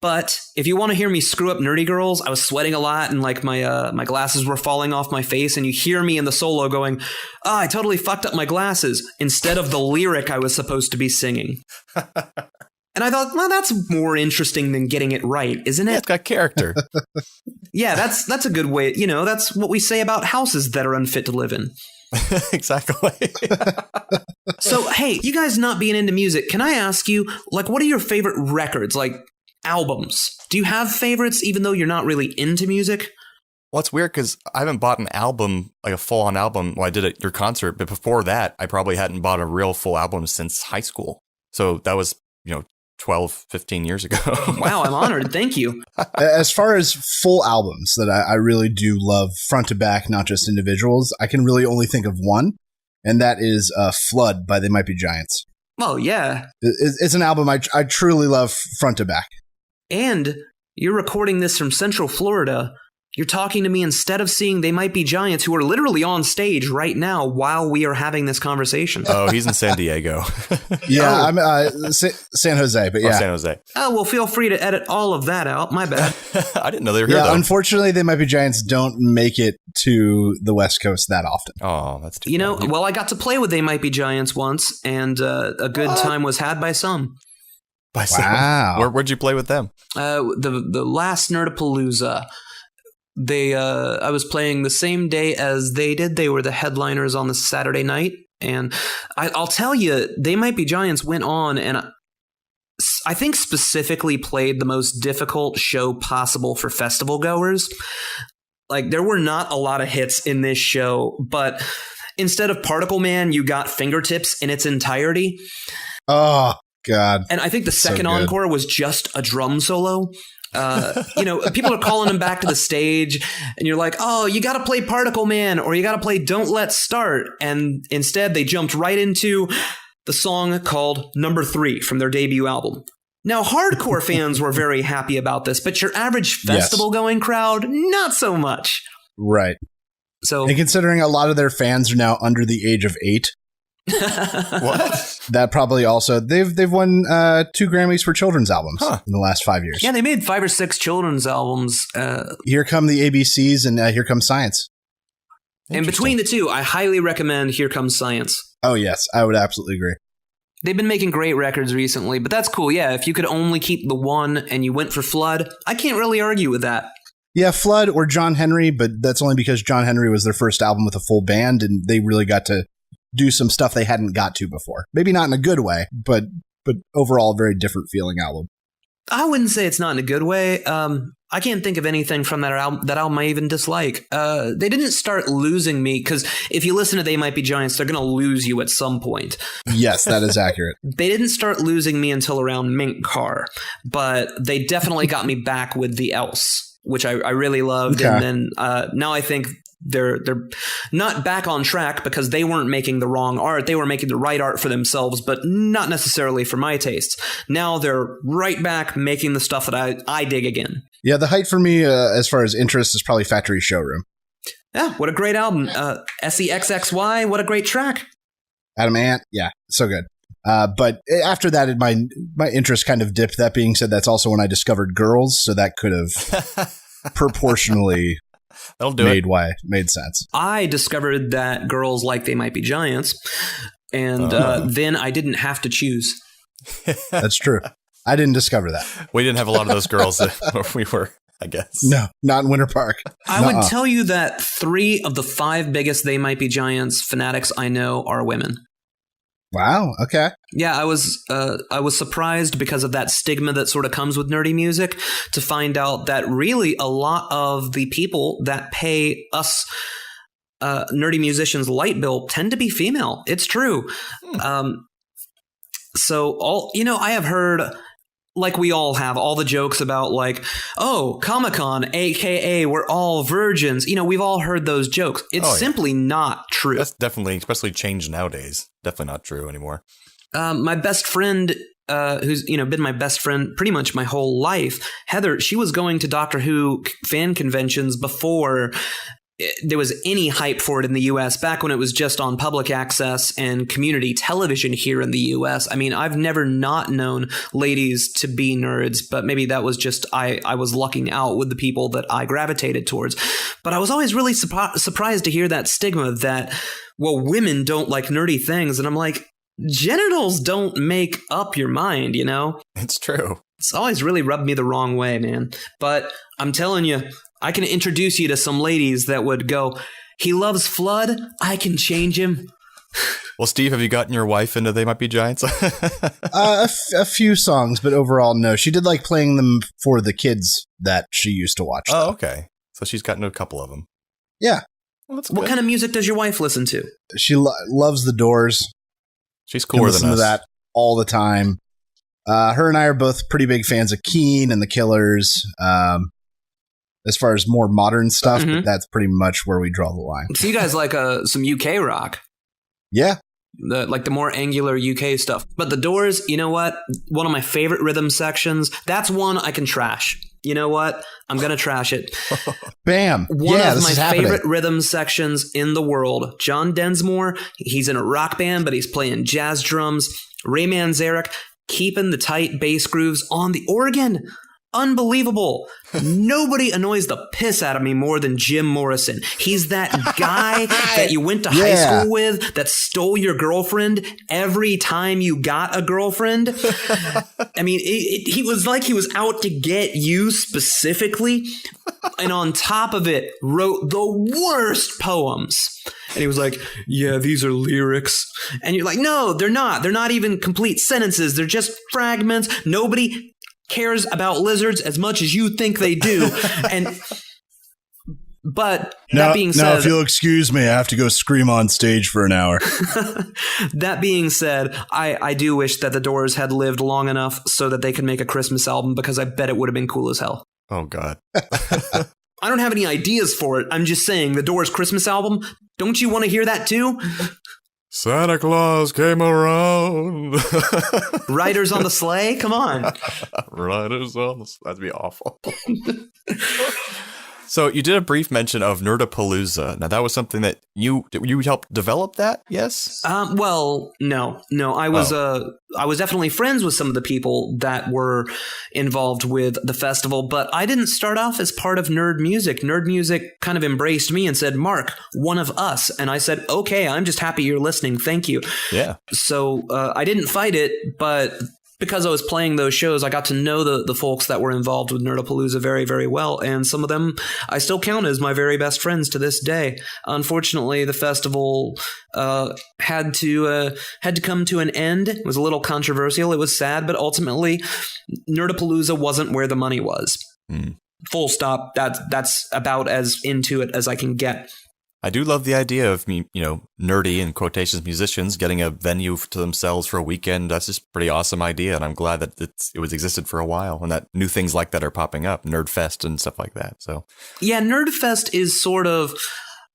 But if you want to hear me screw up Nerdy Girls, I was sweating a lot and like my glasses were falling off my face, and you hear me in the solo going, I totally fucked up my glasses, instead of the lyric I was supposed to be singing. And I thought, well, that's more interesting than getting it right, isn't it? Yeah, it's got character. Yeah, that's a good way. You know, that's what we say about houses that are unfit to live in. Exactly. So, hey, you guys not being into music, can I ask you, like, what are your favorite records, like albums? Do you have favorites even though you're not really into music? Well, it's weird because I haven't bought an album, like a full-on album. Well, I did at your concert, but before that, I probably hadn't bought a real full album since high school. So that was, 12, 15 years ago. Wow, I'm honored. Thank you. As far as full albums that I really do love front to back, not just individuals, I can really only think of one, and that is Flood by They Might Be Giants. Oh, yeah. It's an album I truly love front to back. And you're recording this from Central Florida. You're talking to me instead of seeing They Might Be Giants, who are literally on stage right now while we are having this conversation. Oh, he's in San Diego. Yeah, I'm San Jose, but yeah. San Jose. Oh, well, feel free to edit all of that out. My bad. I didn't know they were here, Yeah, though. unfortunately, They Might Be Giants don't make it to the West Coast that often. Oh, that's too bad. Well, I got to play with They Might Be Giants once, and a good time was had by some. Wow. Where'd you play with them? The last Nerdapalooza. I was playing the same day as they did. They were the headliners on the Saturday night. And I'll tell you, They Might Be Giants went on and I think specifically played the most difficult show possible for festival goers. Like, there were not a lot of hits in this show, but instead of Particle Man, you got Fingertips in its entirety. Oh, God. And I think the second encore was just a drum solo. People are calling him back to the stage and you're like, oh, you got to play Particle Man or you got to play Don't Let's Start. And instead they jumped right into the song called Number 3 from their debut album. Now, hardcore fans were very happy about this, but your average festival going crowd, not so much. Right. So, and considering a lot of their fans are now under the age of 8. What? That probably also they've won 2 Grammys for children's albums in the last 5 years. Yeah, they made 5 or 6 children's albums. Here Come the ABCs and Here Comes Science. And between the two, I highly recommend Here Comes Science. Oh yes, I would absolutely agree. They've been making great records recently, but that's cool. Yeah, if you could only keep the one and you went for Flood, I can't really argue with that. Yeah, Flood or John Henry, but that's only because John Henry was their first album with a full band, and they really got to do some stuff they hadn't got to before. Maybe not in a good way, but overall a very different feeling album. I wouldn't say it's not in a good way. I can't think of anything from that album I even dislike. They didn't start losing me, because if you listen to They Might Be Giants, they're going to lose you at some point. Yes, that is accurate. They didn't start losing me until around Mink Car, but they definitely got me back with The Else, which I really loved. Okay. And then now I think they're not back on track because they weren't making the wrong art. They were making the right art for themselves, but not necessarily for my tastes. Now they're right back making the stuff that I dig again. Yeah, the height for me as far as interest is probably Factory Showroom. Yeah, what a great album. SEXXY, what a great track. Adam Ant, yeah, so good. But after that, my interest kind of dipped. That being said, that's also when I discovered Girls, so that could have proportionally made sense. I discovered that girls like They Might Be Giants, and then I didn't have to choose. That's true. I didn't discover that. We didn't have a lot of those girls where we were, I guess. No, not in Winter Park. I would tell you that 3 of the 5 biggest They Might Be Giants fanatics I know are women. Wow. Okay. Yeah, I was surprised because of that stigma that sort of comes with nerdy music to find out that really a lot of the people that pay us nerdy musicians' light bill tend to be female. It's true. So I have heard, like we all have, all the jokes about like, oh, Comic-Con, aka we're all virgins. We've all heard those jokes. It's simply not true. That's definitely, especially changed nowadays. Definitely not true anymore. My best friend, who's been my best friend pretty much my whole life, Heather, she was going to Doctor Who fan conventions before there was any hype for it in the US, back when it was just on public access and community television here in the US. I mean, I've never not known ladies to be nerds, but maybe that was just I was lucking out with the people that I gravitated towards. But I was always really surprised to hear that stigma that, well, women don't like nerdy things. And I'm like, genitals don't make up your mind, It's true. It's always really rubbed me the wrong way, man. But I'm telling you, I can introduce you to some ladies that would go, he loves Flood, I can change him. Well, Steve, have you gotten your wife into They Might Be Giants? A few songs, but overall, no. She did like playing them for the kids that she used to watch. Oh, okay. So she's gotten a couple of them. Yeah. Well, that's what good. kind of music does your wife listen to? She loves The Doors. She's cooler than us. Listen to that all the time. Her and I are both pretty big fans of Keane and the Killers. As far as more modern stuff, but that's pretty much where we draw the line. So you guys like some UK rock? Yeah. The more angular UK stuff. But The Doors, you know what? One of my favorite rhythm sections. That's one I can trash. You know what? I'm going to trash it. Bam. One of my favorite rhythm sections in the world. John Densmore, he's in a rock band, but he's playing jazz drums. Ray Manzarek, keeping the tight bass grooves on the organ. Unbelievable. Nobody annoys the piss out of me more than Jim Morrison. He's that guy that you went to high school with that stole your girlfriend every time you got a girlfriend. I mean, he was like he was out to get you specifically. And on top of it, wrote the worst poems. And he was like, yeah, these are lyrics. And you're like, no, they're not. They're not even complete sentences. They're just fragments. Nobody cares about lizards as much as you think they do. But that being said, now if you'll excuse me, I have to go scream on stage for an hour. That being said, I do wish that the Doors had lived long enough so that they could make a Christmas album, because I bet it would have been cool as hell. Oh, God. I don't have any ideas for it. I'm just saying, the Doors Christmas album, don't you want to hear that too? Santa Claus came around. Riders on the sleigh? Come on. Riders on the sleigh. That'd be awful. So you did a brief mention of Nerdapalooza. Now, that was something that you helped develop that, yes? Well, no. I was definitely friends with some of the people that were involved with the festival, but I didn't start off as part of Nerd Music. Nerd Music kind of embraced me and said, Mark, one of us. And I said, okay, I'm just happy you're listening. Thank you. Yeah. So I didn't fight it, but because I was playing those shows, I got to know the folks that were involved with Nerdapalooza very, very well. And some of them I still count as my very best friends to this day. Unfortunately, the festival had to come to an end. It was a little controversial. It was sad, but ultimately, Nerdapalooza wasn't where the money was. Full stop. That's about as into it as I can get. I do love the idea of, nerdy, in quotations, musicians getting a venue to themselves for a weekend. That's just a pretty awesome idea, and I'm glad that it was existed for a while, and that new things like that are popping up, Nerdfest and stuff like that. So yeah, Nerdfest is sort of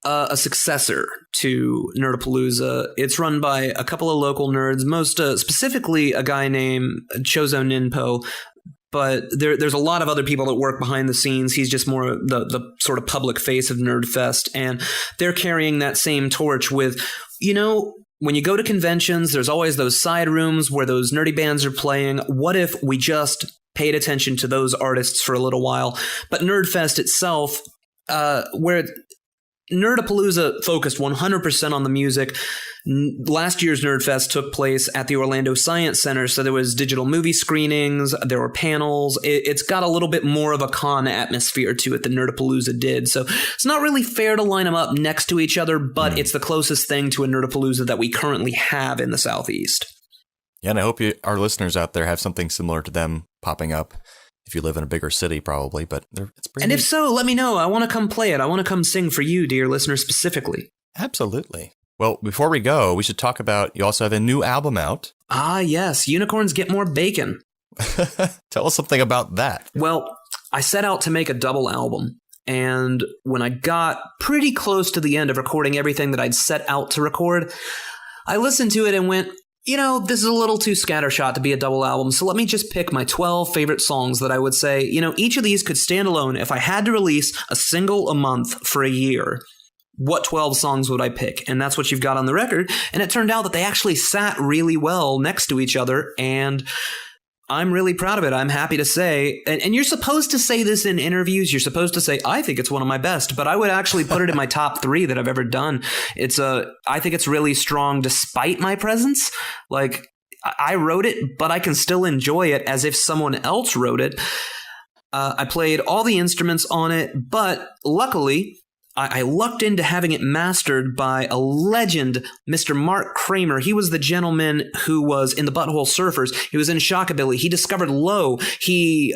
a successor to Nerdapalooza. It's run by a couple of local nerds, most specifically a guy named Chozo Ninpo. But there's a lot of other people that work behind the scenes. He's just more the sort of public face of Nerdfest. And they're carrying that same torch with, when you go to conventions, there's always those side rooms where those nerdy bands are playing. What if we just paid attention to those artists for a little while? But Nerdfest itself, where Nerdapalooza focused 100% on the music. Last year's Nerdfest took place at the Orlando Science Center, so there was digital movie screenings, there were panels. It's got a little bit more of a con atmosphere to it than Nerdapalooza did, so it's not really fair to line them up next to each other, but it's the closest thing to a Nerdapalooza that we currently have in the Southeast. Yeah, and I hope our listeners out there have something similar to them popping up. if you live in a bigger city, probably. But it's pretty. And neat. if so, let me know. I want to come play it. I want to come sing for you, dear listener, specifically. Absolutely. Well, before we go, we should talk about, you also have a new album out. Ah, yes. Unicorns Get More Bacon. Tell us something about that. Well, I set out to make a double album. And when I got pretty close to the end of recording everything that I'd set out to record, I listened to it and went, this is a little too scattershot to be a double album. So let me just pick my 12 favorite songs that I would say, each of these could stand alone. If I had to release a single a month for a year, what 12 songs would I pick? And that's what you've got on the record. And it turned out that they actually sat really well next to each other. And I'm really proud of it. I'm happy to say, and you're supposed to say this in interviews. You're supposed to say, I think it's one of my best, but I would actually put it in my top 3 that I've ever done. I think it's really strong despite my presence. Like, I wrote it, but I can still enjoy it as if someone else wrote it. I played all the instruments on it, but luckily I lucked into having it mastered by a legend, Mr. Marc Kramer. He was the gentleman who was in the Butthole Surfers. He was in Shockabilly. He discovered Low. He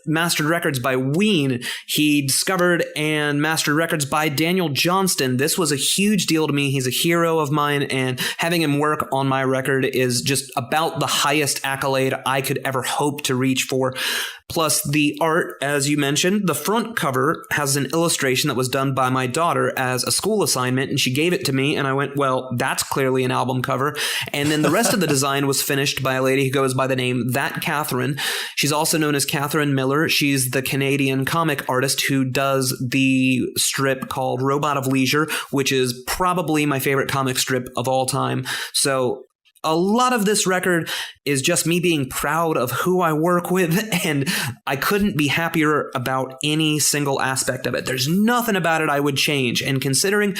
mastered records by Ween. He discovered and mastered records by Daniel Johnston. This was a huge deal to me. He's a hero of mine, and having him work on my record is just about the highest accolade I could ever hope to reach for. Plus the art, as you mentioned, the front cover has an illustration that was done by my daughter as a school assignment, and she gave it to me, and I went, well, that's clearly an album cover. And then the rest of the design was finished by a lady who goes by the name That Catherine. She's also known as Catherine Miller. She's the Canadian comic artist who does the strip called Robot of Leisure, which is probably my favorite comic strip of all time. So a lot of this record is just me being proud of who I work with, and I couldn't be happier about any single aspect of it. There's nothing about it I would change. And considering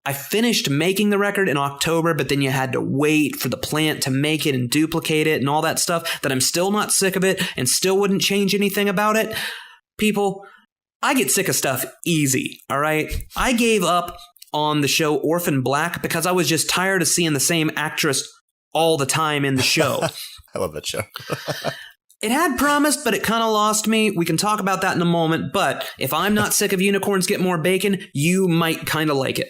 I finished making the record in October, but then you had to wait for the plant to make it and duplicate it and all that stuff, that I'm still not sick of it and still wouldn't change anything about it. People, I get sick of stuff easy, all right? I gave up on the show Orphan Black because I was just tired of seeing the same actress all the time in the show. I love that show. It had promised, but it kind of lost me. We can talk about that in a moment. But if I'm not sick of Unicorns Get More Bacon, you might kind of like it.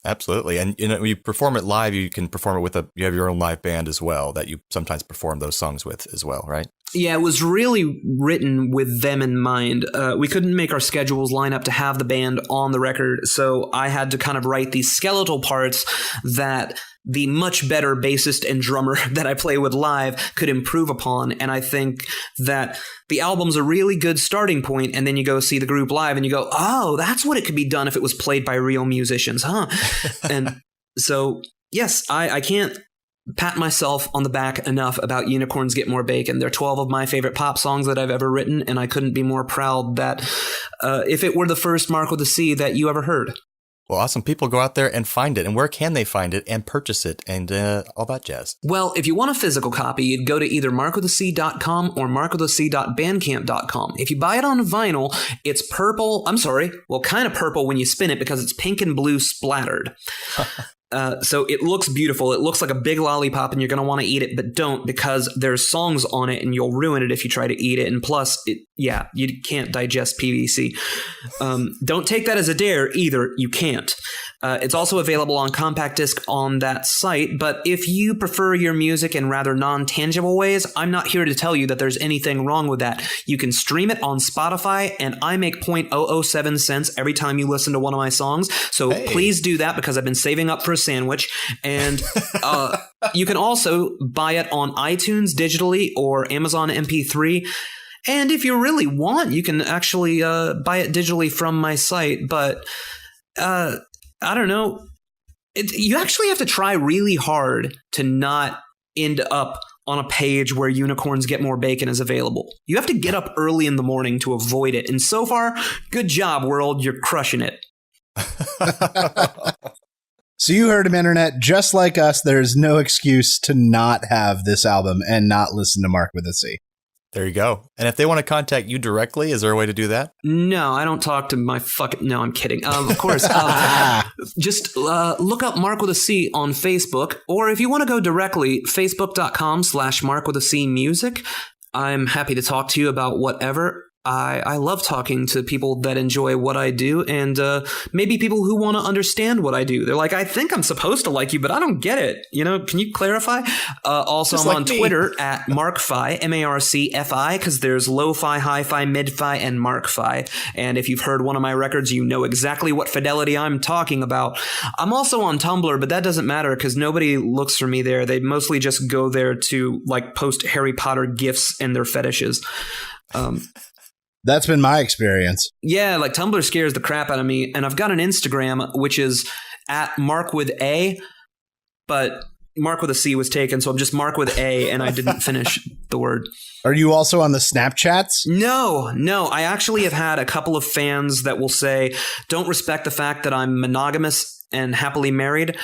Absolutely. And when you perform it live, you can perform it with you have your own live band as well that you sometimes perform those songs with as well, right? Yeah, it was really written with them in mind. We couldn't make our schedules line up to have the band on the record, so I had to kind of write these skeletal parts that the much better bassist and drummer that I play with live could improve upon. And I think that the album's a really good starting point, and then you go see the group live and you go, oh, that's what it could be done if it was played by real musicians, huh? And so, yes, I can't pat myself on the back enough about Unicorns Get More Bacon. They're 12 of my favorite pop songs that I've ever written, and I couldn't be more proud that if it were the first Marc with a C that you ever heard. Well, awesome. People go out there and find it. And where can they find it and purchase it and all that jazz? Well, if you want a physical copy, you'd go to either marcwithac.com or marcwithac.bandcamp.com. If you buy it on vinyl, it's purple. I'm sorry. Well, kind of purple when you spin it because it's pink and blue splattered. So it looks beautiful. It looks like a big lollipop and you're going to want to eat it, but don't, because there's songs on it and you'll ruin it if you try to eat it. And plus, you can't digest PVC. Don't take that as a dare either. You can't. It's also available on compact disc on that site. But if you prefer your music in rather non-tangible ways, I'm not here to tell you that there's anything wrong with that. You can stream it on Spotify, and I make 0.007 cents every time you listen to one of my songs. So please do that, because I've been saving up for a sandwich. And you can also buy it on iTunes digitally or Amazon MP3. And if you really want, you can actually buy it digitally from my site. But I don't know. You actually have to try really hard to not end up on a page where Unicorns Get More Bacon is available. You have to get up early in the morning to avoid it. And so far, good job, world. You're crushing it. So you heard him, Internet. Just like us, there's no excuse to not have this album and not listen to Marc with a C. There you go. And if they want to contact you directly, is there a way to do that? No, I don't talk to my fucking... No, I'm kidding. Of course. Just look up Marc with a C on Facebook. Or if you want to go directly, facebook.com/Marc with a C music. I'm happy to talk to you about whatever. I love talking to people that enjoy what I do, and maybe people who want to understand what I do. They're like, I think I'm supposed to like you, but I don't get it. You know, can you clarify? Also, I'm on Twitter at MarcFi, MarcFi, because there's lo-fi, hi-fi, mid-fi, and MarcFi. And if you've heard one of my records, you know exactly what fidelity I'm talking about. I'm also on Tumblr, but that doesn't matter because nobody looks for me there. They mostly just go there to like post Harry Potter gifs and their fetishes. That's been my experience. Yeah, like Tumblr scares the crap out of me. And I've got an Instagram, which is at Marc with A, but Marc with a C was taken. So I'm just Marc with A, and I didn't finish the word. Are you also on the Snapchats? No. I actually have had a couple of fans that will say, don't respect the fact that I'm monogamous and happily married.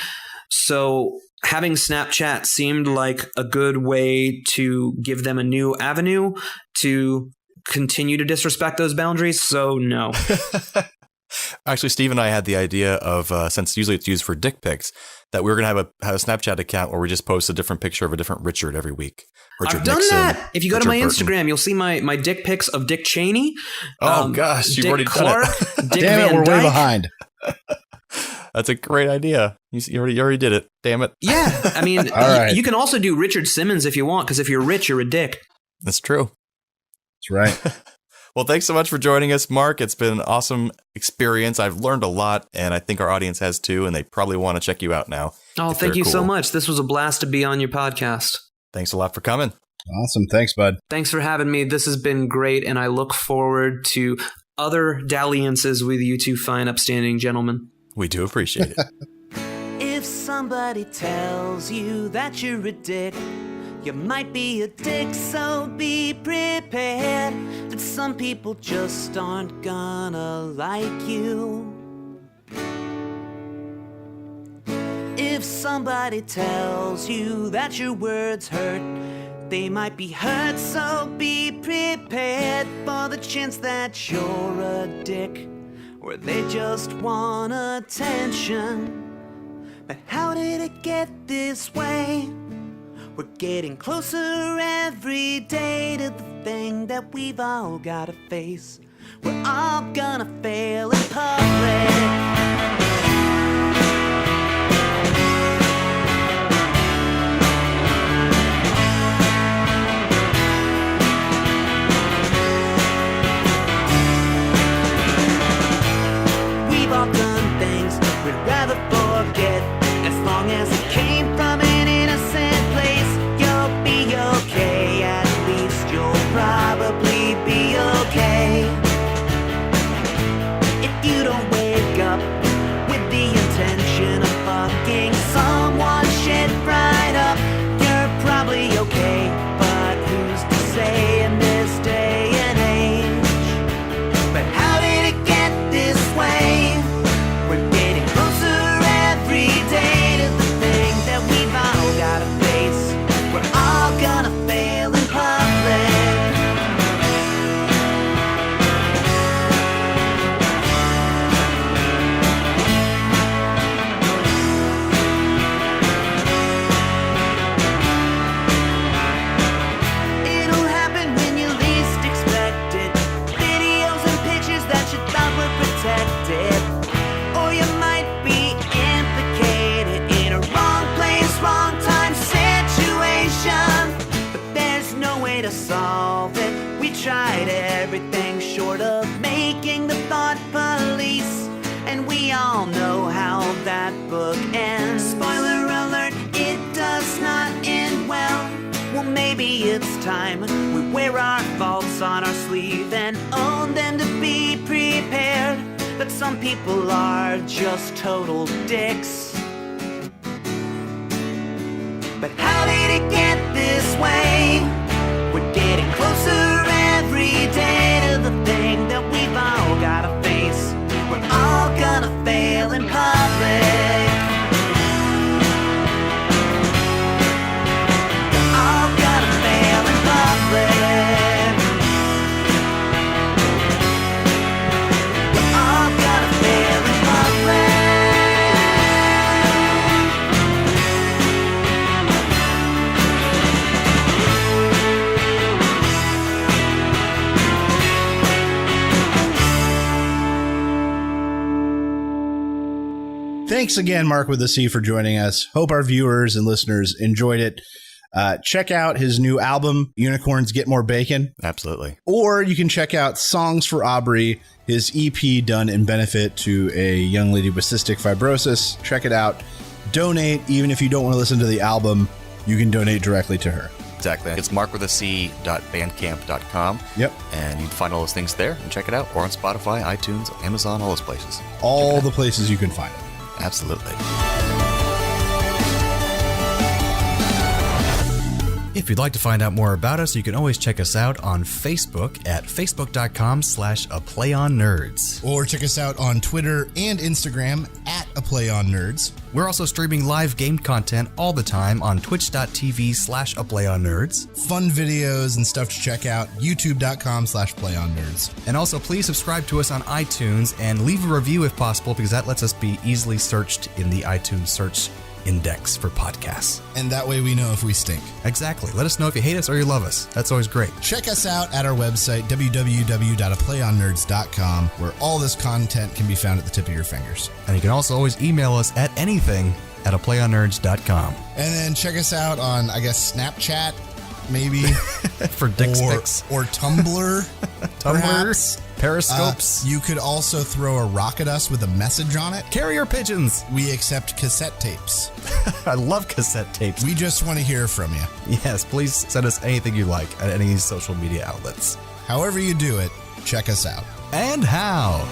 So having Snapchat seemed like a good way to give them a new avenue to continue to disrespect those boundaries, so no. Actually, Steve and I had the idea of, since usually it's used for dick pics, that we were going to have a Snapchat account where we just post a different picture of a different Richard every week. Richard I've done Nixon, that. If you go to my Burton. Instagram, you'll see my dick pics of Dick Cheney. Oh, gosh, you've Dick already Clark, done it. Dick Damn it, Van we're way Dyke. behind. That's a great idea. You already did it. Damn it. Yeah, I mean, All right. you can also do Richard Simmons if you want, because if you're rich, you're a dick. That's true. That's right. Well, thanks so much for joining us, Marc. It's been an awesome experience. I've learned a lot, and I think our audience has too, and they probably want to check you out now. Oh, thank you so much. This was a blast to be on your podcast. Thanks a lot for coming. Awesome. Thanks, bud. Thanks for having me. This has been great, and I look forward to other dalliances with you two fine, upstanding gentlemen. We do appreciate it. If somebody tells you that you're a dick, you might be a dick, so be prepared that some people just aren't gonna like you. If somebody tells you that your words hurt, they might be hurt, so be prepared for the chance that you're a dick, or they just want attention. But how did it get this way? We're getting closer every day to the thing that we've all gotta face. We're all gonna fail in public. We've all done things we'd rather forget, as long as it came from an innocent place. You'll be okay, at least you'll probably be okay. If you don't wake up with the intention of fucking someone shit right up, you're probably okay, but who's to say in this day and age? But how did it get this way? We're getting closer every day to the thing that we've all gotta face. We're all gonna fail in public. It'll happen when you least expect it. Videos and pictures that you thought were protected, or you might be implicated in a wrong place, wrong time situation. But there's no way to solve it. We tried everything short of making the thought police, and we all know how that book ends. Spoiler alert, it does not end well. Well, maybe it's time we wear our faults on our sleeve and own them to be prepared. But some people are just total dicks. But how did it get this way? We're getting closer every day to the thing that we've all gotta face. We're all gonna fail in public. We're all gonna fail in public. We're all gonna fail in public. Thanks again, Marc with a C, for joining us. Hope our viewers and listeners enjoyed it. Check out his new album, Unicorns Get More Bacon. Absolutely. Or you can check out Songs for Aubrey, his EP done in benefit to a young lady with cystic fibrosis. Check it out. Donate. Even if you don't want to listen to the album, you can donate directly to her. Exactly. It's marcwithac.bandcamp.com. Yep. And you can find all those things there and check it out. Or on Spotify, iTunes, Amazon, all those places. All the places you can find it. Absolutely. If you'd like to find out more about us, you can always check us out on Facebook at facebook.com/aplayonnerds. Or check us out on Twitter and Instagram at aplayonnerds. We're also streaming live game content all the time on twitch.tv/aplayonnerds. Fun videos and stuff to check out, youtube.com/playonnerds. And also please subscribe to us on iTunes and leave a review if possible, because that lets us be easily searched in the iTunes search index for podcasts. And that way we know if we stink. Exactly. Let us know if you hate us or you love us. That's always great. Check us out at our website, www.aplayonnerds.com, where all this content can be found at the tip of your fingers. And you can also always email us at anything@aplayonnerds.com. And then check us out on, I guess, Snapchat, maybe. For dick pics. Or Tumblr. Tumblr. Periscopes. You could also throw a rock at us with a message on it. Carrier pigeons. We accept cassette tapes. I love cassette tapes. We just want to hear from you. Yes, please send us anything you like at any social media outlets. However you do it, check us out. And how.